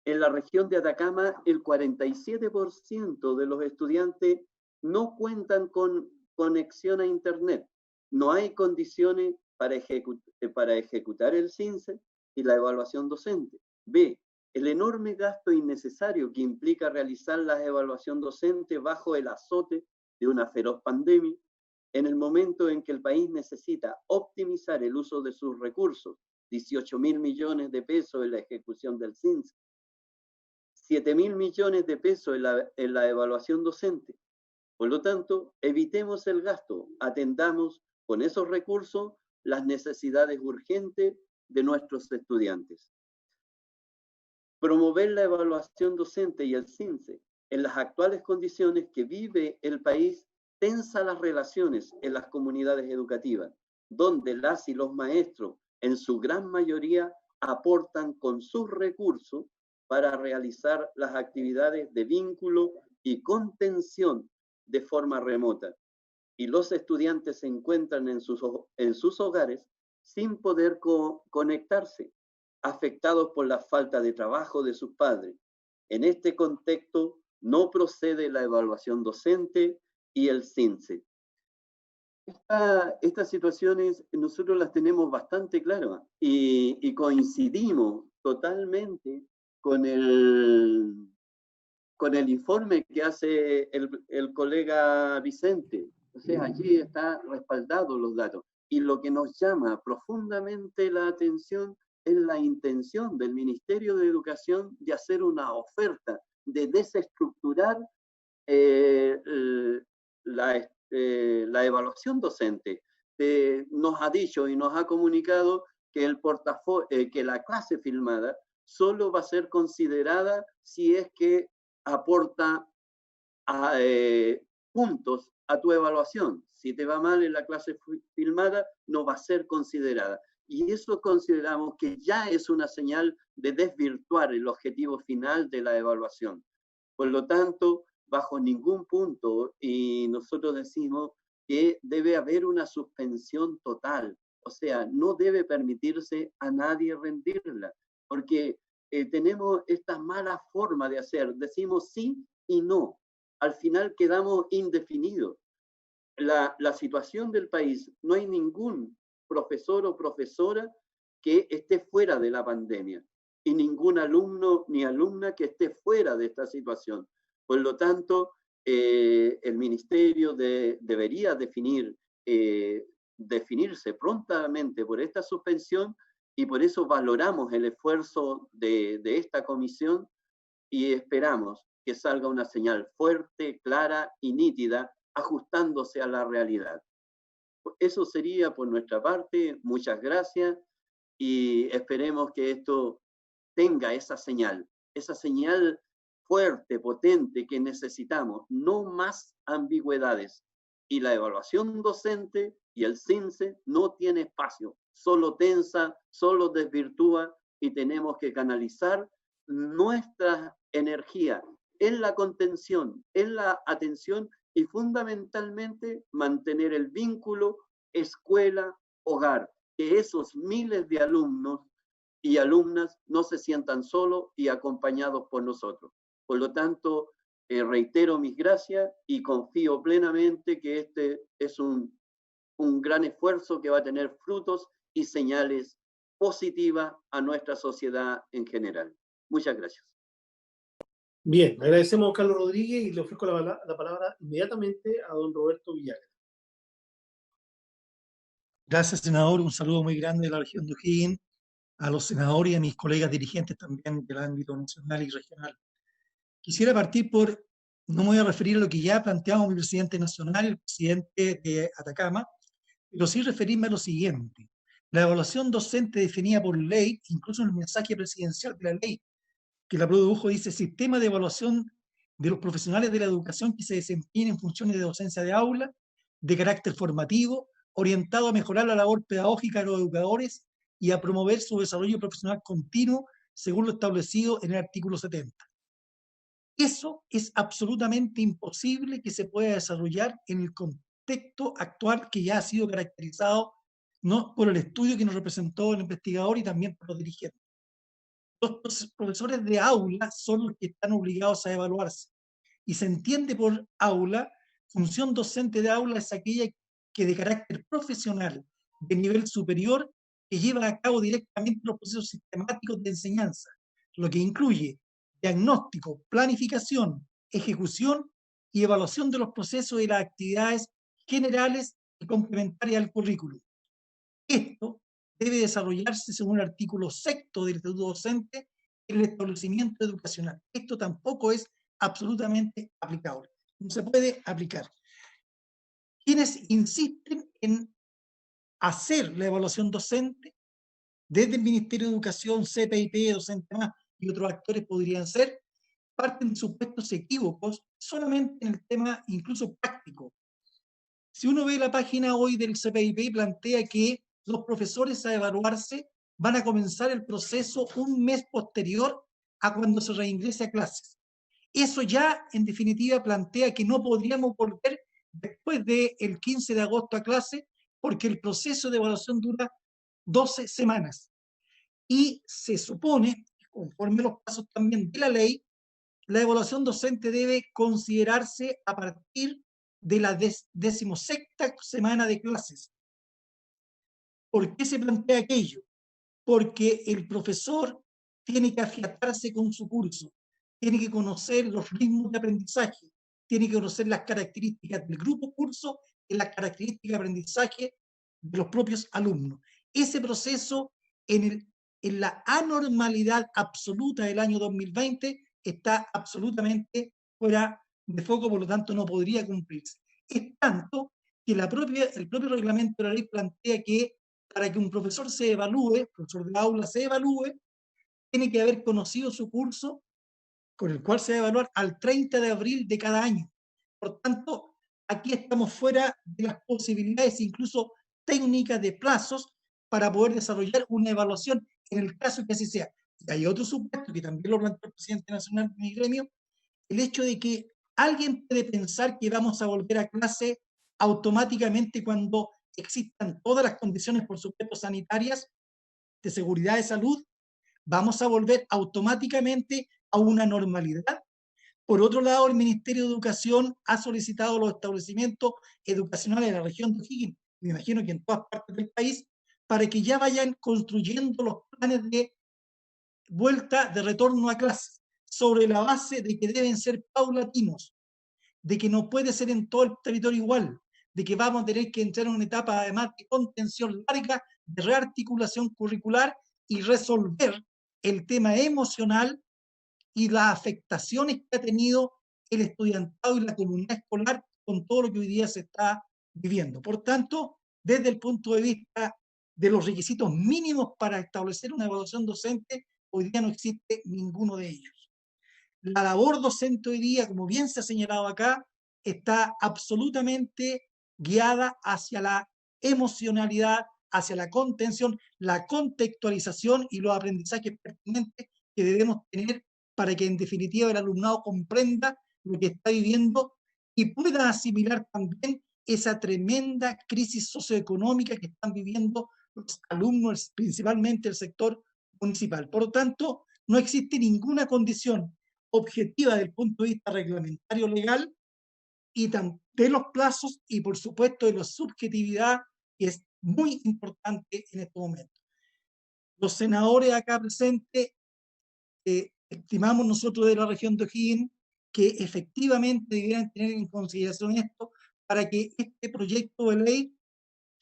En la región de Atacama, el 47% de los estudiantes no cuentan con conexión a Internet. No hay condiciones para ejecutar el CINCE y la evaluación docente. B, el enorme gasto innecesario que implica realizar la evaluación docente bajo el azote de una feroz pandemia, en el momento en que el país necesita optimizar el uso de sus recursos, 18.000 millones de pesos en la ejecución del CINCE, 7.000 millones de pesos en la evaluación docente. Por lo tanto, evitemos el gasto, atendamos con esos recursos las necesidades urgentes de nuestros estudiantes. Promover la evaluación docente y el CINCE en las actuales condiciones que vive el país tensa las relaciones en las comunidades educativas, donde las y los maestros, en su gran mayoría, aportan con sus recursos para realizar las actividades de vínculo y contención de forma remota. Y los estudiantes se encuentran en sus hogares sin poder conectarse, afectados por la falta de trabajo de sus padres. En este contexto, no procede la evaluación docente y el CINCE. Estas situaciones nosotros las tenemos bastante claras y coincidimos totalmente con el informe que hace el colega Vicente. O sea, allí está respaldados los datos. Y lo que nos llama profundamente la atención es la intención del Ministerio de Educación de hacer una oferta, de desestructurar la evaluación docente. Nos ha dicho y nos ha comunicado que que la clase filmada solo va a ser considerada si es que aporta puntos a tu evaluación. Si te va mal en la clase filmada, no va a ser considerada. Y eso consideramos que ya es una señal de desvirtuar el objetivo final de la evaluación. Por lo tanto, bajo ningún punto, y nosotros decimos que debe haber una suspensión total. O sea, no debe permitirse a nadie rendirla, porque tenemos esta mala forma de hacer. Decimos sí y no. Al final quedamos indefinidos. La situación del país, no hay ningún profesor o profesora que esté fuera de la pandemia y ningún alumno ni alumna que esté fuera de esta situación. Por lo tanto, el ministerio debería definirse prontamente por esta suspensión y por eso valoramos el esfuerzo de esta comisión y esperamos que salga una señal fuerte, clara y nítida, ajustándose a la realidad. Eso sería por nuestra parte. Muchas gracias y esperemos que esto tenga esa señal fuerte, potente que necesitamos, no más ambigüedades. Y la evaluación docente y el CINCE no tiene espacio, solo tensa, solo desvirtúa y tenemos que canalizar nuestra energía en la contención, en la atención y fundamentalmente mantener el vínculo escuela-hogar, que esos miles de alumnos y alumnas no se sientan solos y acompañados por nosotros. Por lo tanto, reitero mis gracias y confío plenamente que este es un gran esfuerzo que va a tener frutos y señales positivas a nuestra sociedad en general. Muchas gracias. Bien, agradecemos a don Carlos Rodríguez y le ofrezco la palabra inmediatamente a don Roberto Villagra. Gracias, senador. Un saludo muy grande de la región de O'Higgins, a los senadores y a mis colegas dirigentes también del ámbito nacional y regional. Quisiera partir por, no me voy a referir a lo que ya planteamos mi presidente nacional, el presidente de Atacama, pero sí referirme a lo siguiente. La evaluación docente definida por ley, incluso en el mensaje presidencial de la ley, que la produjo, dice: sistema de evaluación de los profesionales de la educación que se desempeñen en funciones de docencia de aula, de carácter formativo, orientado a mejorar la labor pedagógica de los educadores y a promover su desarrollo profesional continuo, según lo establecido en el artículo 70. Eso es absolutamente imposible que se pueda desarrollar en el contexto actual, que ya ha sido caracterizado no por el estudio que nos representó el investigador y también por los dirigentes. Los profesores de aula son los que están obligados a evaluarse. Y se entiende por aula, función docente de aula es aquella que de carácter profesional, de nivel superior, que lleva a cabo directamente los procesos sistemáticos de enseñanza, lo que incluye diagnóstico, planificación, ejecución y evaluación de los procesos y las actividades generales y complementarias al currículum. Esto debe desarrollarse según el artículo 6º del Estatuto Docente en el establecimiento educacional. Esto tampoco es absolutamente aplicable. No se puede aplicar. Quienes insisten en hacer la evaluación docente, desde el Ministerio de Educación, CPIP, Docente Más y otros actores podrían ser, parten de supuestos equívocos solamente en el tema incluso práctico. Si uno ve la página hoy del CPIP, plantea que los profesores a evaluarse van a comenzar el proceso un mes posterior a cuando se reingrese a clases. Eso ya, en definitiva, plantea que no podríamos volver después del 15 de agosto a clase, porque el proceso de evaluación dura 12 semanas. Y se supone, conforme los pasos también de la ley, la evaluación docente debe considerarse a partir de la 16ª semana de clases. ¿Por qué se plantea aquello? Porque el profesor tiene que afiatarse con su curso, tiene que conocer los ritmos de aprendizaje, tiene que conocer las características del grupo curso y las características de aprendizaje de los propios alumnos. Ese proceso, en la anormalidad absoluta del año 2020, está absolutamente fuera de foco, por lo tanto no podría cumplirse. Es tanto que el propio reglamento de la ley plantea que para que un profesor se evalúe, profesor de aula se evalúe, tiene que haber conocido su curso con el cual se va a evaluar al 30 de abril de cada año. Por tanto, aquí estamos fuera de las posibilidades, incluso técnicas, de plazos para poder desarrollar una evaluación en el caso que así sea. Y hay otro supuesto que también lo planteó el presidente nacional de mi gremio, el hecho de que alguien puede pensar que vamos a volver a clase automáticamente cuando existan todas las condiciones, por supuesto, sanitarias, de seguridad de salud. Vamos a volver automáticamente a una normalidad. Por otro lado, el Ministerio de Educación ha solicitado a los establecimientos educacionales de la región de O'Higgins, me imagino que en todas partes del país, para que ya vayan construyendo los planes de vuelta, de retorno a clases, sobre la base de que deben ser paulatinos, de que no puede ser en todo el territorio igual, de que vamos a tener que entrar en una etapa además de contención larga, de rearticulación curricular y resolver el tema emocional y las afectaciones que ha tenido el estudiantado y la comunidad escolar con todo lo que hoy día se está viviendo. Por tanto, desde el punto de vista de los requisitos mínimos para establecer una evaluación docente, hoy día no existe ninguno de ellos. La labor docente hoy día, como bien se ha señalado acá, está absolutamente guiada hacia la emocionalidad, hacia la contención, la contextualización y los aprendizajes pertinentes que debemos tener para que en definitiva el alumnado comprenda lo que está viviendo y pueda asimilar también esa tremenda crisis socioeconómica que están viviendo los alumnos, principalmente el sector municipal. Por lo tanto, no existe ninguna condición objetiva desde el punto de vista reglamentario legal y de los plazos y por supuesto de la subjetividad, que es muy importante en estos momentos. Los senadores acá presentes estimamos nosotros de la región de O'Higgins que efectivamente debieran tener en consideración esto para que este proyecto de ley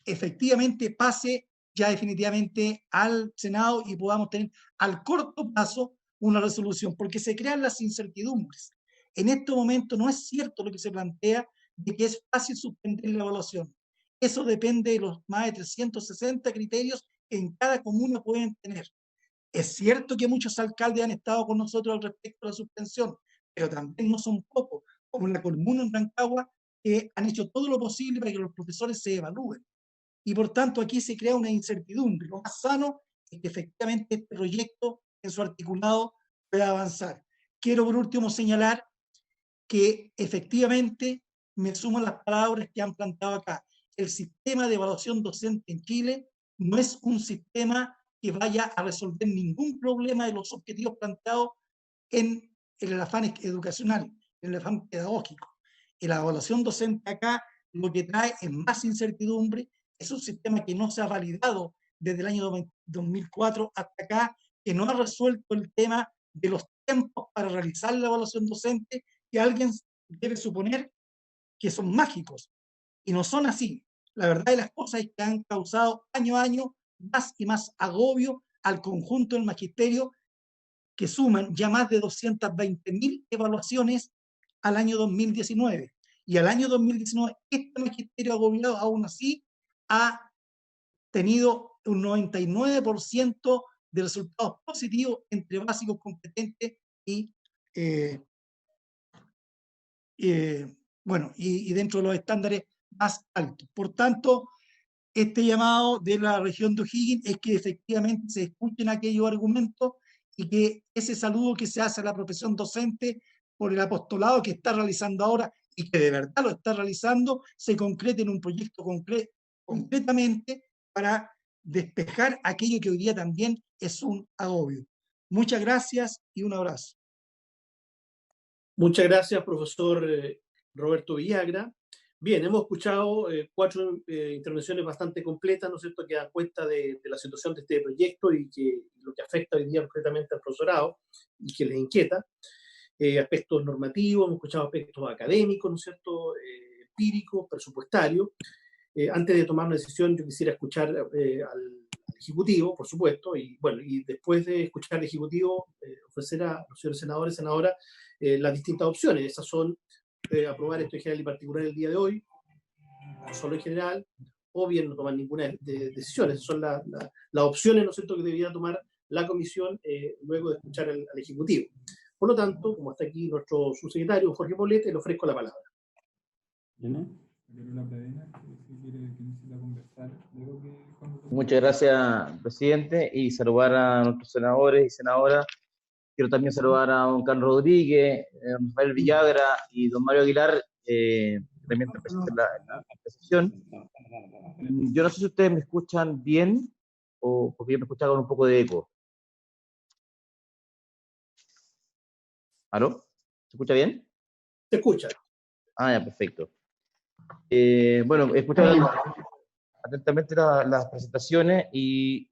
efectivamente pase ya definitivamente al Senado y podamos tener al corto plazo una resolución, porque se crean las incertidumbres. En este momento no es cierto lo que se plantea de que es fácil suspender la evaluación. Eso depende de los más de 360 criterios que en cada comuna pueden tener. Es cierto que muchos alcaldes han estado con nosotros al respecto de la suspensión, pero también no son pocos, como la comuna en Rancagua, que han hecho todo lo posible para que los profesores se evalúen. Y por tanto aquí se crea una incertidumbre. Lo más sano es que efectivamente este proyecto en su articulado pueda avanzar. Quiero por último señalar que efectivamente me sumo a las palabras que han planteado acá. El sistema de evaluación docente en Chile no es un sistema que vaya a resolver ningún problema de los objetivos planteados en el afán educacional, en el afán pedagógico. Y la evaluación docente acá lo que trae es más incertidumbre. Es un sistema que no se ha validado desde el año 2004 hasta acá, que no ha resuelto el tema de los tiempos para realizar la evaluación docente, que alguien debe suponer que son mágicos, y no son así. La verdad de las cosas es que han causado año a año más y más agobio al conjunto del magisterio, que suman ya más de 220.000 evaluaciones al año 2019. Y al año 2019, este magisterio agobiado aún así ha tenido un 99% de resultados positivos entre básicos, competentes y bueno, y dentro de los estándares más altos. Por tanto, este llamado de la región de O'Higgins es que efectivamente se escuchen aquellos argumentos y que ese saludo que se hace a la profesión docente por el apostolado que está realizando ahora y que de verdad lo está realizando, se concrete en un proyecto concretamente para despejar aquello que hoy día también es un agobio. Muchas gracias y un abrazo. Muchas gracias, profesor Roberto Villagra. Bien, hemos escuchado 4 intervenciones bastante completas, ¿no es cierto?, que dan cuenta de la situación de este proyecto y lo que afecta hoy día concretamente al profesorado y que les inquieta. Aspectos normativos, hemos escuchado aspectos académicos, ¿no es cierto?, empíricos, presupuestarios. Antes de tomar una decisión, yo quisiera escuchar al Ejecutivo, por supuesto, y bueno, y después de escuchar al Ejecutivo, ofrecer a los señores senadores y senadoras las distintas opciones. Esas son aprobar esto en general y particular el día de hoy, solo en general, o bien no tomar ninguna decisión. Esas son las opciones, ¿no es cierto?, que debería tomar la comisión luego de escuchar al Ejecutivo. Por lo tanto, como está aquí nuestro subsecretario, Jorge Poblete, le ofrezco la palabra. Muchas gracias, presidente, y saludar a nuestros senadores y senadoras. Quiero también saludar a don Carlos Rodríguez, Rafael Villagra y don Mario Aguilar, que también están presentes en la sesión. Yo no sé si ustedes me escuchan bien o porque yo me escuchaba con un poco de eco. ¿Aló? ¿Se escucha bien? Se escucha. Ah, ya, perfecto. Bueno, he escuchado atentamente las presentaciones y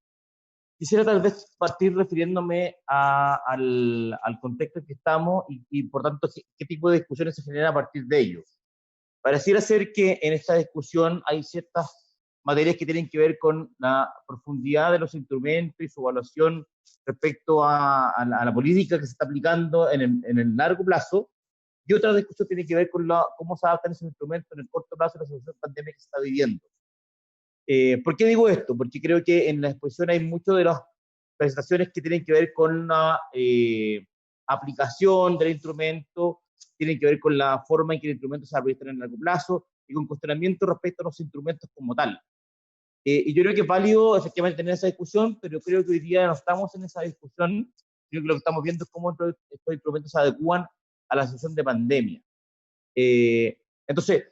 quisiera tal vez partir refiriéndome al contexto en que estamos y por tanto qué tipo de discusiones se generan a partir de ello. Pareciera ser que en esta discusión hay ciertas materias que tienen que ver con la profundidad de los instrumentos y su evaluación respecto a la política que se está aplicando en el largo plazo, y otra discusión tiene que ver con cómo se adaptan esos instrumentos en el corto plazo de la situación pandemia que se está viviendo. ¿Por qué digo esto? Porque creo que en la exposición hay muchas de las presentaciones que tienen que ver con la aplicación del instrumento, tienen que ver con la forma en que el instrumento se va a proyectar en el largo plazo y con cuestionamiento respecto a los instrumentos como tal. Y yo creo que es válido efectivamente tener esa discusión, pero creo que hoy día no estamos en esa discusión. Creo que lo que estamos viendo es cómo estos instrumentos se adecúan a la situación de pandemia. Entonces,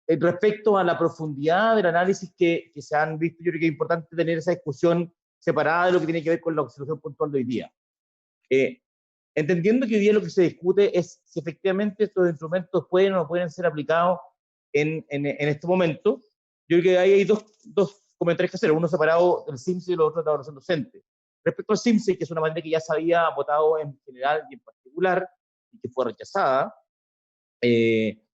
respecto a la profundidad del análisis que se han visto, yo creo que es importante tener esa discusión separada de lo que tiene que ver con la observación puntual de hoy día. Entendiendo que hoy día lo que se discute es si efectivamente estos instrumentos pueden o no pueden ser aplicados en este momento, yo creo que ahí hay dos comentarios que hacer, uno separado del CIMSE y el otro de la evaluación docente. Respecto al CIMSE, que es una materia que ya se había votado en general y en particular, y que fue rechazada,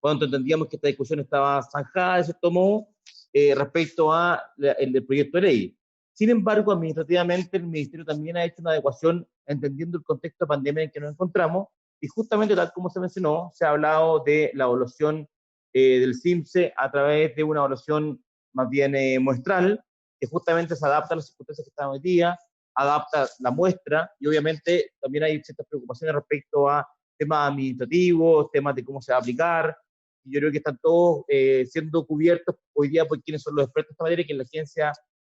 cuando entendíamos que esta discusión estaba zanjada de cierto modo respecto a el del proyecto de ley. Sin embargo, administrativamente el Ministerio también ha hecho una adecuación entendiendo el contexto de pandemia en que nos encontramos, y justamente tal como se mencionó, se ha hablado de la evaluación del CIMSE a través de una evaluación más bien muestral, que justamente se adapta a las circunstancias que están hoy día, adapta la muestra, y obviamente también hay ciertas preocupaciones respecto a temas administrativos, temas de cómo se va a aplicar, y yo creo que están todos siendo cubiertos hoy día por quienes son los expertos en esta materia, que es la Agencia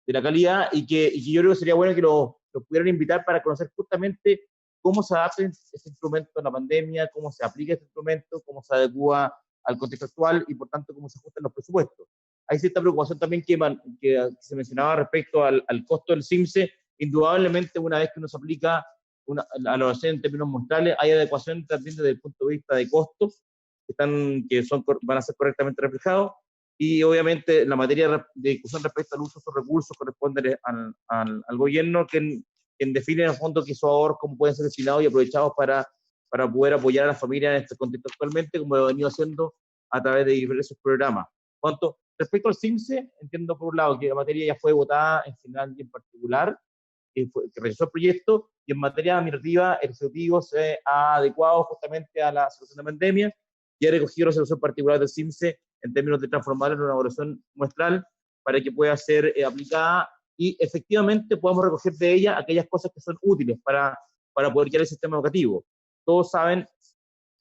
de la Calidad, y que yo creo que sería bueno que lo pudieran invitar para conocer justamente cómo se adapta este instrumento a la pandemia, cómo se aplica este instrumento, cómo se adecua al contexto actual y por tanto cómo se ajustan los presupuestos. Hay cierta preocupación también que se mencionaba respecto al costo del CIMSE. Indudablemente, una vez que uno se aplica a la evaluación en términos muestrales, hay adecuación también desde el punto de vista de costos van a ser correctamente reflejados, y obviamente la materia de discusión respecto al uso de esos recursos corresponde al gobierno, quien define en el fondo que esos ahorros cómo pueden ser destinados y aprovechados para poder apoyar a las familias en este contexto actualmente, como lo he venido haciendo a través de diversos programas. Respecto al CIMSE, entiendo por un lado que la materia ya fue votada en general y en particular, que rechazó el proyecto, y en materia administrativa el Ejecutivo se ha adecuado justamente a la situación de pandemia y ha recogido la solución particular del CIMSE en términos de transformarla en una evaluación muestral para que pueda ser aplicada y efectivamente podamos recoger de ella aquellas cosas que son útiles para poder guiar el sistema educativo. Todos saben,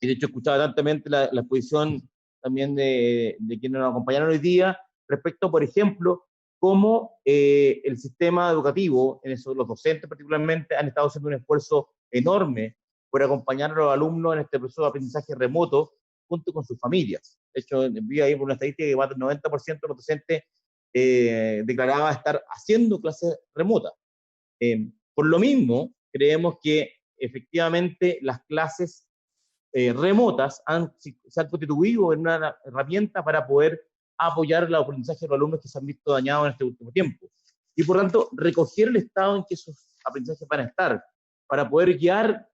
y de hecho escuchaba atentamente la exposición también de quienes nos acompañaron hoy día, respecto, por ejemplo, cómo el sistema educativo, en eso los docentes particularmente, han estado haciendo un esfuerzo enorme por acompañar a los alumnos en este proceso de aprendizaje remoto junto con sus familias. De hecho, vi ahí por una estadística que más del 90% de los docentes declaraba estar haciendo clases remotas. Por lo mismo, creemos que efectivamente las clases remotas se han constituido en una herramienta para poder apoyar el aprendizaje de los alumnos que se han visto dañados en este último tiempo. Y por tanto, recoger el estado en que esos aprendizajes van a estar, para poder guiar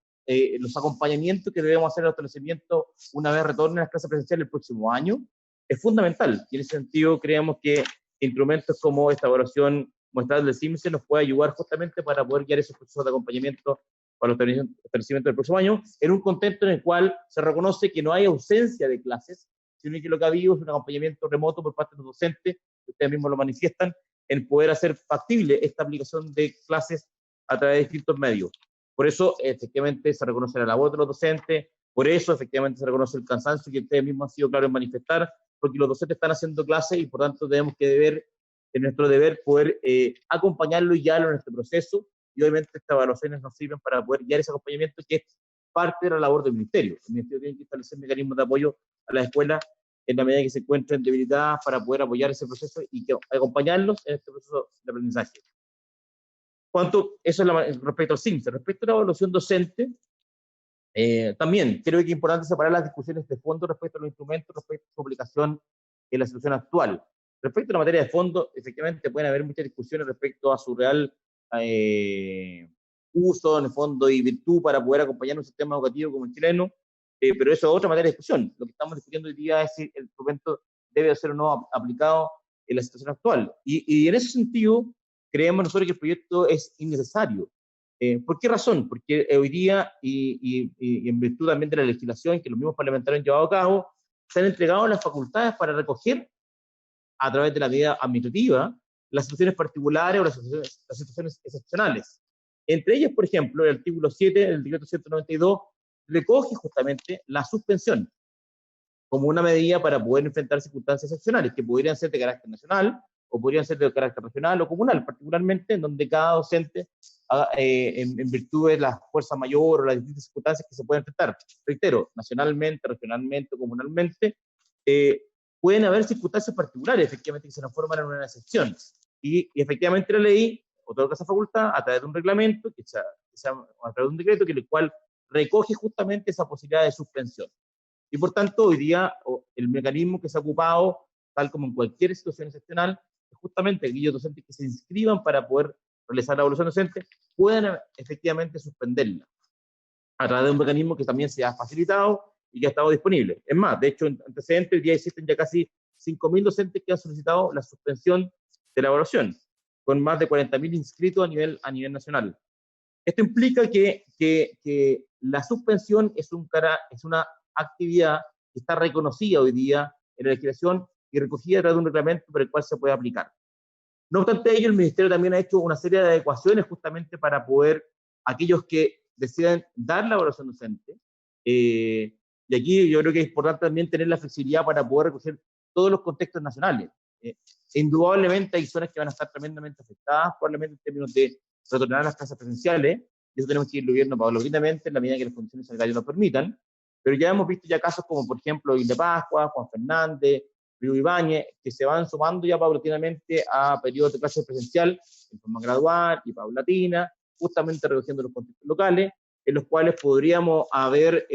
los acompañamientos que debemos hacer en los establecimientos una vez retornen a las clases presenciales el próximo año, es fundamental. Y en ese sentido, creemos que instrumentos como esta evaluación muestral del CIMSE nos puede ayudar justamente para poder guiar esos procesos de acompañamiento para los establecimientos del próximo año, en un contexto en el cual se reconoce que no hay ausencia de clases, sino que lo que ha habido es un acompañamiento remoto por parte de los docentes, que ustedes mismos lo manifiestan, en poder hacer factible esta aplicación de clases a través de distintos medios. Por eso, efectivamente, se reconoce la labor de los docentes, por eso, efectivamente, se reconoce el cansancio que ustedes mismos han sido claros en manifestar, porque los docentes están haciendo clases y, por tanto, tenemos que es nuestro deber poder acompañarlo y guiarlo en este proceso, y obviamente estas evaluaciones nos sirven para poder guiar ese acompañamiento, que es parte de la labor del Ministerio. El Ministerio tiene que establecer mecanismos de apoyo a las escuelas en la medida que se encuentren debilitadas para poder apoyar ese proceso y acompañarlos en este proceso de aprendizaje. Eso es respecto al CIMSE. Respecto a la evaluación docente, también creo que es importante separar las discusiones de fondo respecto a los instrumentos, respecto a su aplicación en la situación actual. Respecto a la materia de fondo, efectivamente pueden haber muchas discusiones respecto a su real uso, en el fondo, y virtud para poder acompañar un sistema educativo como el chileno, pero eso es otra materia de discusión. Lo que estamos discutiendo hoy día es si el instrumento debe ser o no aplicado en la situación actual. Y en ese sentido, creemos nosotros que el proyecto es innecesario. ¿Por qué razón? Porque hoy día, y en virtud también de la legislación que los mismos parlamentarios han llevado a cabo, se han entregado las facultades para recoger, a través de la medida administrativa, las situaciones particulares o las situaciones excepcionales. Entre ellas, por ejemplo, el artículo 7 del decreto 192 recoge justamente la suspensión como una medida para poder enfrentar circunstancias excepcionales, que podrían ser de carácter nacional, o podrían ser de carácter regional o comunal, particularmente en donde cada docente, en virtud de la fuerza mayor o las distintas circunstancias que se pueden enfrentar, reitero, nacionalmente, regionalmente o comunalmente, pueden haber circunstancias particulares, efectivamente, que se transforman en una excepción. Y efectivamente la ley otorga esa facultad a través de un reglamento, a través de un decreto, el cual recoge justamente esa posibilidad de suspensión. Y por tanto, hoy día el mecanismo que se ha ocupado, tal como en cualquier situación excepcional, es justamente aquellos docentes que se inscriban para poder realizar la evaluación docente, puedan efectivamente suspenderla a través de un mecanismo que también se ha facilitado y que ha estado disponible. Es más, de hecho, en antecedentes, hoy día existen ya casi 5.000 docentes que han solicitado la suspensión de la evaluación, con más de 40.000 inscritos a nivel nacional. Esto implica que la suspensión es una actividad que está reconocida hoy día en la legislación y recogida a través de un reglamento por el cual se puede aplicar. No obstante ello, el Ministerio también ha hecho una serie de adecuaciones justamente para poder, aquellos que deciden dar la evaluación docente, y aquí yo creo que es importante también tener la flexibilidad para poder recoger todos los contextos nacionales. Indudablemente hay zonas que van a estar tremendamente afectadas, probablemente en términos de retornar a las clases presenciales, y eso tenemos que irlo viendo paulatinamente en la medida que las condiciones sanitarias lo permitan, pero ya hemos visto ya casos como, por ejemplo, Isla Pascua, Juan Fernández, Río Ibáñez, que se van sumando ya paulatinamente a periodos de clases presencial en forma gradual y paulatina, justamente recogiendo los contextos locales, en los cuales podríamos haber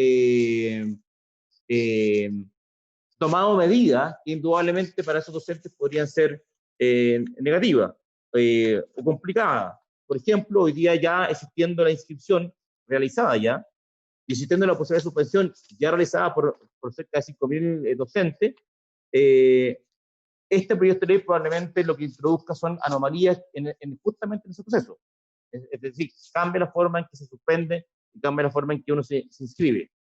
tomado medidas que indudablemente para esos docentes podrían ser negativas o complicadas. Por ejemplo, hoy día ya existiendo la inscripción realizada ya, y existiendo la posibilidad de suspensión ya realizada por cerca de 5.000 docentes, este proyecto de ley probablemente lo que introduzca son anomalías justamente en ese proceso. Es decir, cambia la forma en que se suspende y cambia la forma en que uno se inscribe.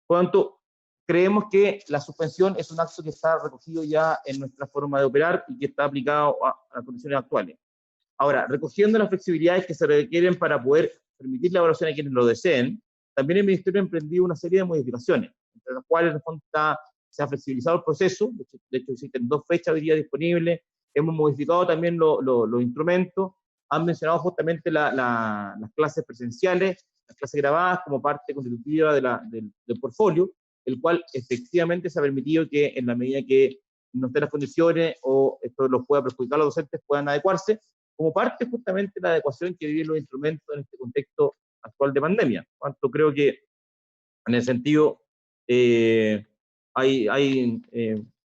Por lo tanto, creemos que la suspensión es un acto que está recogido ya en nuestra forma de operar y que está aplicado a las condiciones actuales. Ahora, recogiendo las flexibilidades que se requieren para poder permitir la evaluación a quienes lo deseen, también el Ministerio ha emprendido una serie de modificaciones, entre las cuales en el fondo se ha flexibilizado el proceso. De hecho existen 2 fechas hoy día disponibles, hemos modificado también los instrumentos, han mencionado justamente las clases presenciales, las clases grabadas como parte constitutiva del portfolio, el cual efectivamente se ha permitido que en la medida que no estén las condiciones o esto los pueda perjudicar a los docentes puedan adecuarse, como parte justamente de la adecuación que viven los instrumentos en este contexto actual de pandemia. Cuanto creo que en el sentido hay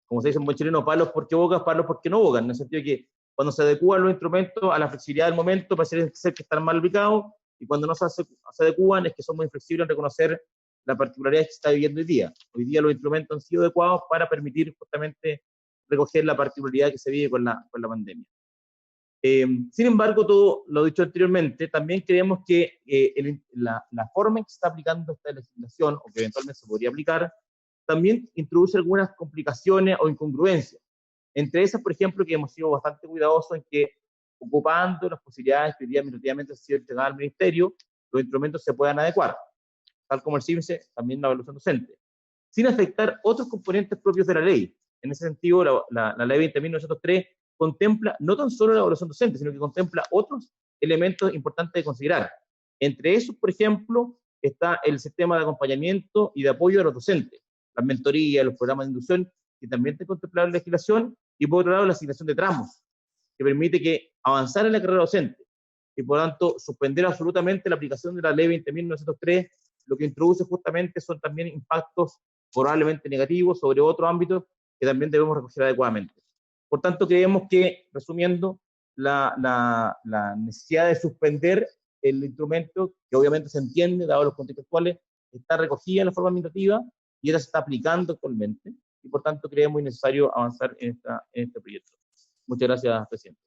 como se dice en buen chileno, palos porque bocan, palos porque no bocan, en el sentido de que cuando se adecúan los instrumentos a la flexibilidad del momento parece ser que están mal ubicados, y cuando no se adecúan es que son muy flexibles en reconocer la particularidad que se está viviendo hoy día. Hoy día los instrumentos han sido adecuados para permitir justamente recoger la particularidad que se vive con la pandemia. Sin embargo, todo lo dicho anteriormente, también creemos que la forma en que se está aplicando esta legislación, o que eventualmente se podría aplicar, también introduce algunas complicaciones o incongruencias. Entre esas, por ejemplo, que hemos sido bastante cuidadosos en que, ocupando las posibilidades que hoy día administrativamente se han entregado al Ministerio, los instrumentos se puedan adecuar, tal como el CIMSE, también la evaluación docente, sin afectar otros componentes propios de la ley. En ese sentido, la ley 20.903 contempla no tan solo la evaluación docente, sino que contempla otros elementos importantes de considerar. Entre esos, por ejemplo, está el sistema de acompañamiento y de apoyo a los docentes, las mentorías, los programas de inducción, que también está contemplado en la legislación, y por otro lado la asignación de tramos, que permite que avanzar en la carrera docente, y por lo tanto suspender absolutamente la aplicación de la ley 20.903, lo que introduce justamente son también impactos probablemente negativos sobre otros ámbitos que también debemos recoger adecuadamente. Por tanto, creemos que, resumiendo, la necesidad de suspender el instrumento, que obviamente se entiende, dado los contextos actuales, está recogida en la forma administrativa y ella se está aplicando actualmente, y por tanto creemos muy necesario avanzar en este proyecto. Muchas gracias, presidente.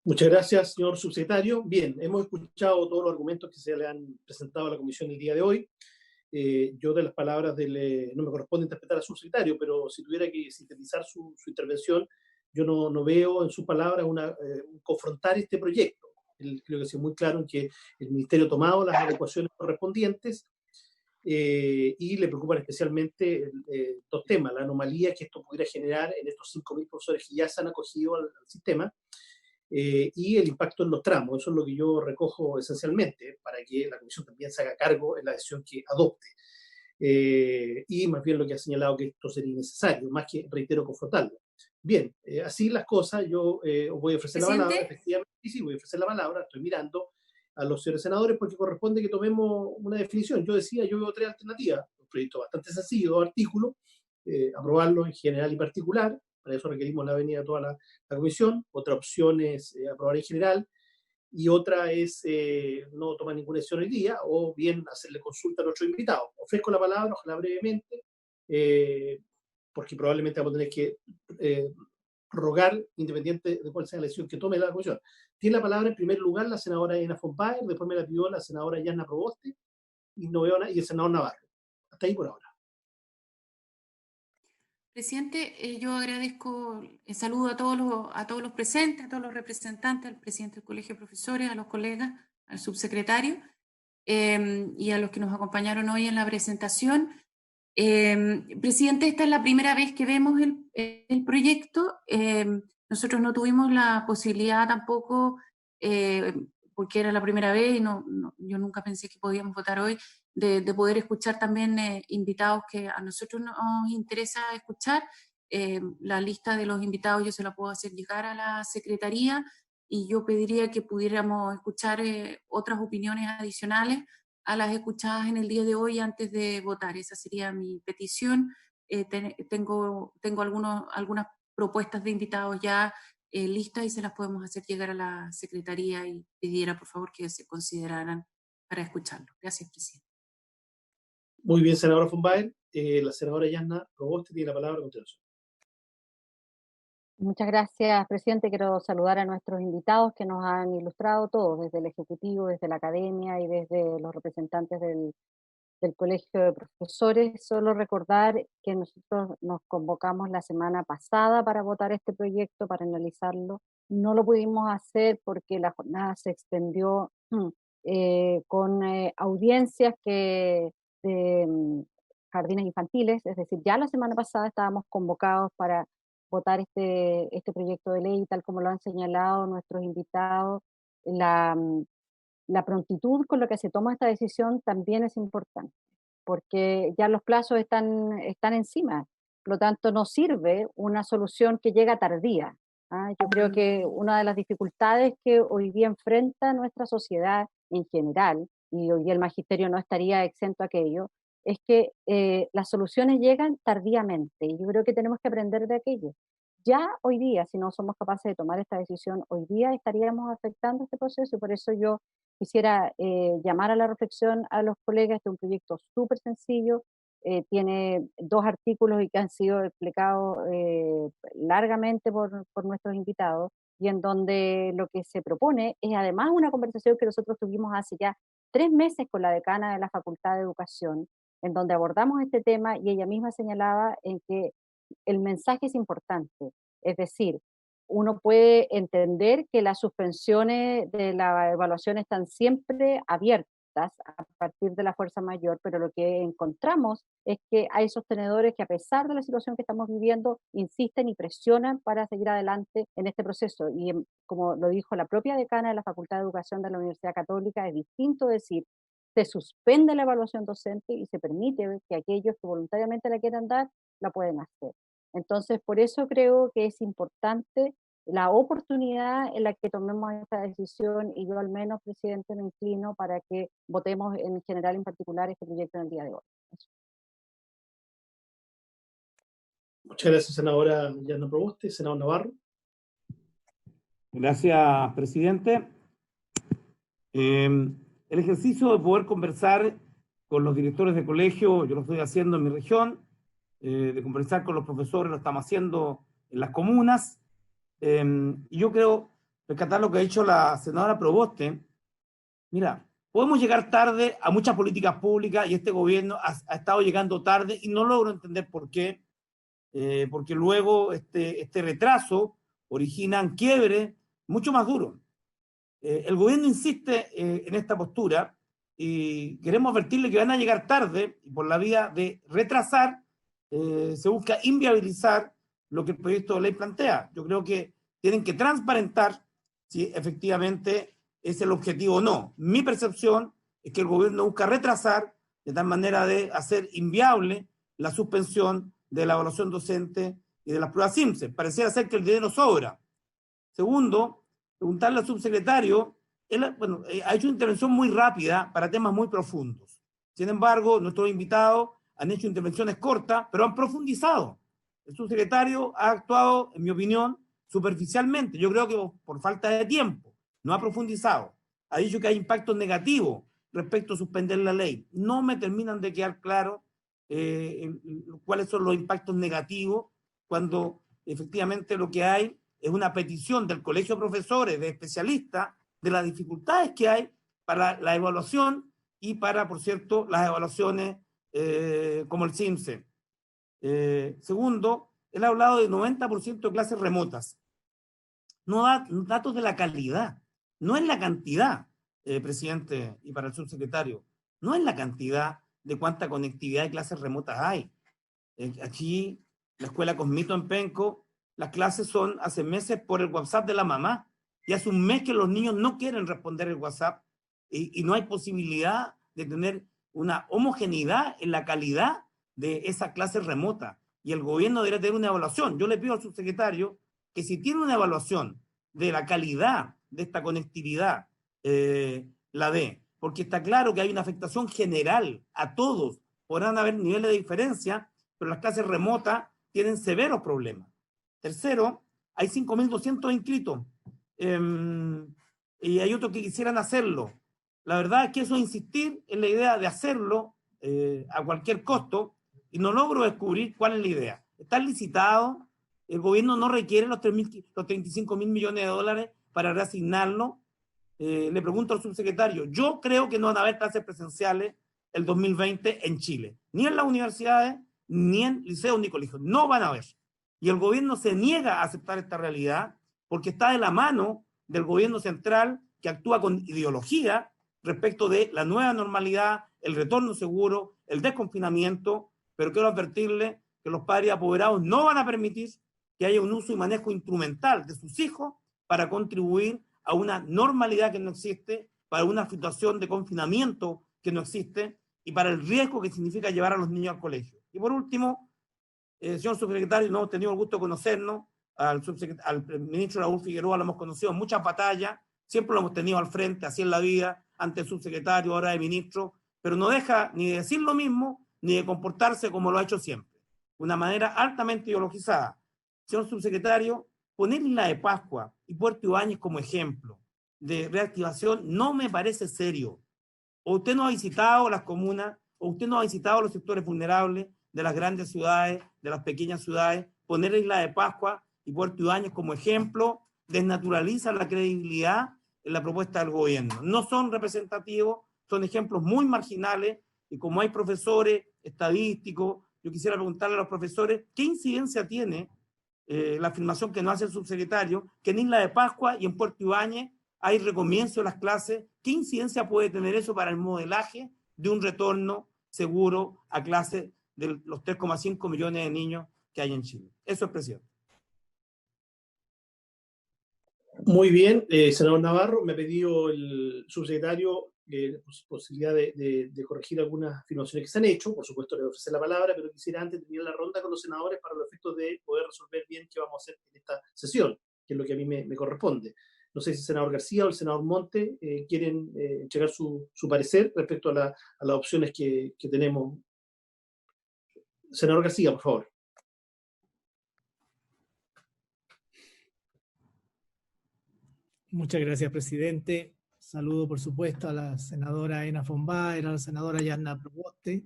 Muchas gracias, señor subsecretario. Bien, hemos escuchado todos los argumentos que se le han presentado a la comisión el día de hoy. Yo de las palabras no me corresponde interpretar al subsecretario, pero si tuviera que sintetizar su intervención, yo no veo en sus palabras un confrontar este proyecto. Creo que es muy claro en que el Ministerio ha tomado las adecuaciones correspondientes y le preocupan especialmente 2 temas: la anomalía que esto pudiera generar en estos 5.000 profesores que ya se han acogido al sistema, y el impacto en los tramos. Eso es lo que yo recojo esencialmente, para que la Comisión también se haga cargo en la decisión que adopte. Y más bien lo que ha señalado que esto sería innecesario, más que, reitero, confrontarlo. Bien, así las cosas, yo os voy a ofrecer la palabra, efectivamente, sí, voy a ofrecer la palabra, estoy mirando a los señores senadores porque corresponde que tomemos una definición. Yo veo 3 alternativas, un proyecto bastante sencillo, 2 artículos, aprobarlo en general y particular, para eso requerimos la venida de toda la comisión. Otra opción es aprobar en general, y otra es no tomar ninguna decisión hoy día, o bien hacerle consulta a nuestros invitados. Ofrezco la palabra, ojalá brevemente, porque probablemente vamos a tener que rogar, independiente de cuál sea la decisión que tome la comisión. Tiene la palabra en primer lugar la senadora Elena von Baer, después me la pidió la senadora Yanna Proboste, y el senador Navarro. Hasta ahí por ahora. Presidente, yo agradezco, saludo a todos los presentes, a todos los representantes, al presidente del Colegio de Profesores, a los colegas, al subsecretario y a los que nos acompañaron hoy en la presentación. Presidente, esta es la primera vez que vemos el proyecto. Nosotros no tuvimos la posibilidad tampoco, porque era la primera vez y yo nunca pensé que podíamos votar hoy, de poder escuchar también invitados que a nosotros nos interesa escuchar. La lista de los invitados yo se la puedo hacer llegar a la Secretaría, y yo pediría que pudiéramos escuchar otras opiniones adicionales a las escuchadas en el día de hoy antes de votar. Esa sería mi petición. Tengo algunas propuestas de invitados ya listas y se las podemos hacer llegar a la Secretaría, y pidiera por favor que se consideraran para escucharlo. Gracias, presidente. Muy bien, senadora von Baer. La senadora Yanna Proboste tiene la palabra a continuación. Muchas gracias, presidente. Quiero saludar a nuestros invitados que nos han ilustrado todos, desde el Ejecutivo, desde la Academia y desde los representantes del Colegio de Profesores. Solo recordar que nosotros nos convocamos la semana pasada para votar este proyecto, para analizarlo. No lo pudimos hacer porque la jornada se extendió con audiencias de jardines infantiles, es decir, ya la semana pasada estábamos convocados para votar este proyecto de ley, y tal como lo han señalado nuestros invitados, la prontitud con la que se toma esta decisión también es importante, porque ya los plazos están encima. Por lo tanto, no sirve una solución que llega tardía. Yo creo que una de las dificultades que hoy día enfrenta nuestra sociedad en general, y hoy día el magisterio no estaría exento a aquello, es que las soluciones llegan tardíamente, y yo creo que tenemos que aprender de aquello. Ya hoy día, si no somos capaces de tomar esta decisión, hoy día estaríamos afectando este proceso, y por eso yo quisiera llamar a la reflexión a los colegas. Este es un proyecto súper sencillo, tiene 2 artículos y que han sido explicados largamente por nuestros invitados, y en donde lo que se propone es además una conversación que nosotros tuvimos hace ya 3 meses con la decana de la Facultad de Educación, en donde abordamos este tema, y ella misma señalaba en que el mensaje es importante. Es decir, uno puede entender que las suspensiones de la evaluación están siempre abiertas a partir de la fuerza mayor, pero lo que encontramos es que hay sostenedores que, a pesar de la situación que estamos viviendo, insisten y presionan para seguir adelante en este proceso. Y como lo dijo la propia decana de la Facultad de Educación de la Universidad Católica, es distinto decir se suspende la evaluación docente y se permite que aquellos que voluntariamente la quieran dar, la pueden hacer. Entonces, por eso creo que es importante la oportunidad en la que tomemos esta decisión, y yo al menos, presidente, me inclino para que votemos en general, en particular, este proyecto en el día de hoy. Eso. Muchas gracias, senadora Yanna Proboste. Senador Navarro. Gracias, presidente. El ejercicio de poder conversar con los directores de colegio, yo lo estoy haciendo en mi región, de conversar con los profesores, lo estamos haciendo en las comunas, y yo creo rescatar lo que ha dicho la senadora Proboste. Mira, podemos llegar tarde a muchas políticas públicas, y este gobierno ha estado llegando tarde, y no logro entender por qué, porque luego este retraso origina un quiebre mucho más duro. El gobierno insiste en esta postura, y queremos advertirle que van a llegar tarde, y por la vía de retrasar se busca inviabilizar lo que el proyecto de ley plantea. Yo creo que tienen que transparentar si efectivamente es el objetivo o no. Mi percepción es que el gobierno busca retrasar de tal manera de hacer inviable la suspensión de la evaluación docente y de las pruebas SIMSE. Pareciera ser que el dinero sobra. Segundo, preguntarle al subsecretario, él ha hecho una intervención muy rápida para temas muy profundos. Sin embargo, nuestros invitados han hecho intervenciones cortas, pero han profundizado. El subsecretario ha actuado, en mi opinión, superficialmente. Yo creo que por falta de tiempo, no ha profundizado. Ha dicho que hay impactos negativos respecto a suspender la ley. No me terminan de quedar claro cuáles son los impactos negativos cuando efectivamente lo que hay es una petición del Colegio de Profesores, de especialistas, de las dificultades que hay para la evaluación y para, por cierto, las evaluaciones como el CIMSE. Segundo, él ha hablado de 90% de clases remotas. No da datos de la calidad, no es la cantidad, presidente, y para el subsecretario, no es la cantidad de cuánta conectividad de clases remotas hay. Aquí, la escuela Cosmito en Penco, las clases son hace meses por el WhatsApp de la mamá, y hace un mes que los niños no quieren responder el WhatsApp, y no hay posibilidad de tener una homogeneidad en la calidad de esa clase remota, y el gobierno debería tener una evaluación. Yo le pido al subsecretario que si tiene una evaluación de la calidad de esta conectividad, la dé, porque está claro que hay una afectación general a todos. Podrán haber niveles de diferencia, pero las clases remotas tienen severos problemas. Tercero, hay 5.200 inscritos y hay otros que quisieran hacerlo. La verdad es que eso es insistir en la idea de hacerlo a cualquier costo, y no logro descubrir cuál es la idea. Está licitado, el gobierno no requiere los 35.000 millones de dólares para reasignarlo. Le pregunto al subsecretario, yo creo que no van a haber clases presenciales el 2020 en Chile, ni en las universidades, ni en liceos ni colegios, no van a haber. Y el gobierno se niega a aceptar esta realidad porque está de la mano del gobierno central, que actúa con ideología respecto de la nueva normalidad, el retorno seguro, el desconfinamiento. Pero quiero advertirle que los padres apoderados no van a permitir que haya un uso y manejo instrumental de sus hijos para contribuir a una normalidad que no existe, para una situación de confinamiento que no existe y para el riesgo que significa llevar a los niños al colegio. Y por último, señor subsecretario, no hemos tenido el gusto de conocernos, al ministro Raúl Figueroa lo hemos conocido en muchas batallas, siempre lo hemos tenido al frente, así en la vida, ante el subsecretario, ahora de ministro, pero no deja ni de decir lo mismo, ni de comportarse como lo ha hecho siempre, de una manera altamente ideologizada. Señor subsecretario, poner Isla de Pascua y Puerto Ibáñez como ejemplo de reactivación no me parece serio. O usted no ha visitado las comunas, o usted no ha visitado los sectores vulnerables de las grandes ciudades, de las pequeñas ciudades. Poner Isla de Pascua y Puerto Ibáñez como ejemplo desnaturaliza la credibilidad en la propuesta del gobierno. No son representativos, son ejemplos muy marginales, y como hay profesores estadísticos, yo quisiera preguntarle a los profesores qué incidencia tiene la afirmación que no hace el subsecretario, que en Isla de Pascua y en Puerto Ibáñez hay recomienzo de las clases. ¿Qué incidencia puede tener eso para el modelaje de un retorno seguro a clases de los 3,5 millones de niños que hay en Chile? Eso es, presidente. Muy bien, senador Navarro, me ha pedido el subsecretario posibilidad de corregir algunas afirmaciones que se han hecho. Por supuesto, le voy a ofrecer la palabra, pero quisiera antes terminar la ronda con los senadores para los efectos de poder resolver bien qué vamos a hacer en esta sesión, que es lo que a mí me corresponde. No sé si el senador García o el senador Monte quieren entregar su parecer respecto a las opciones que tenemos. Senador García, por favor. Muchas gracias, presidente. Saludo, por supuesto, a la senadora Ena von Baer, a la senadora Yanna Proboste,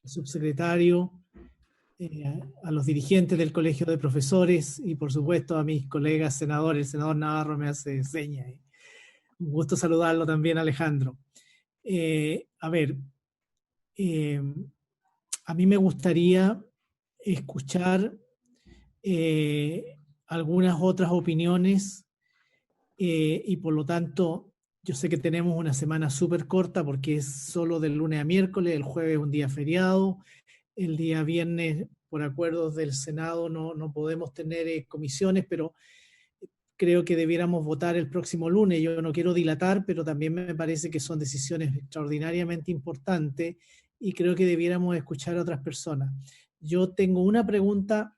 al subsecretario, a los dirigentes del Colegio de Profesores y, por supuesto, a mis colegas senadores. El senador Navarro me hace seña. Un gusto saludarlo también, Alejandro. A mí me gustaría escuchar algunas otras opiniones y, por lo tanto, yo sé que tenemos una semana súper corta porque es solo del lunes a miércoles, el jueves es un día feriado, el día viernes, por acuerdos del Senado, no podemos tener comisiones, pero creo que debiéramos votar el próximo lunes. Yo no quiero dilatar, pero también me parece que son decisiones extraordinariamente importantes y creo que debiéramos escuchar a otras personas. Yo tengo una pregunta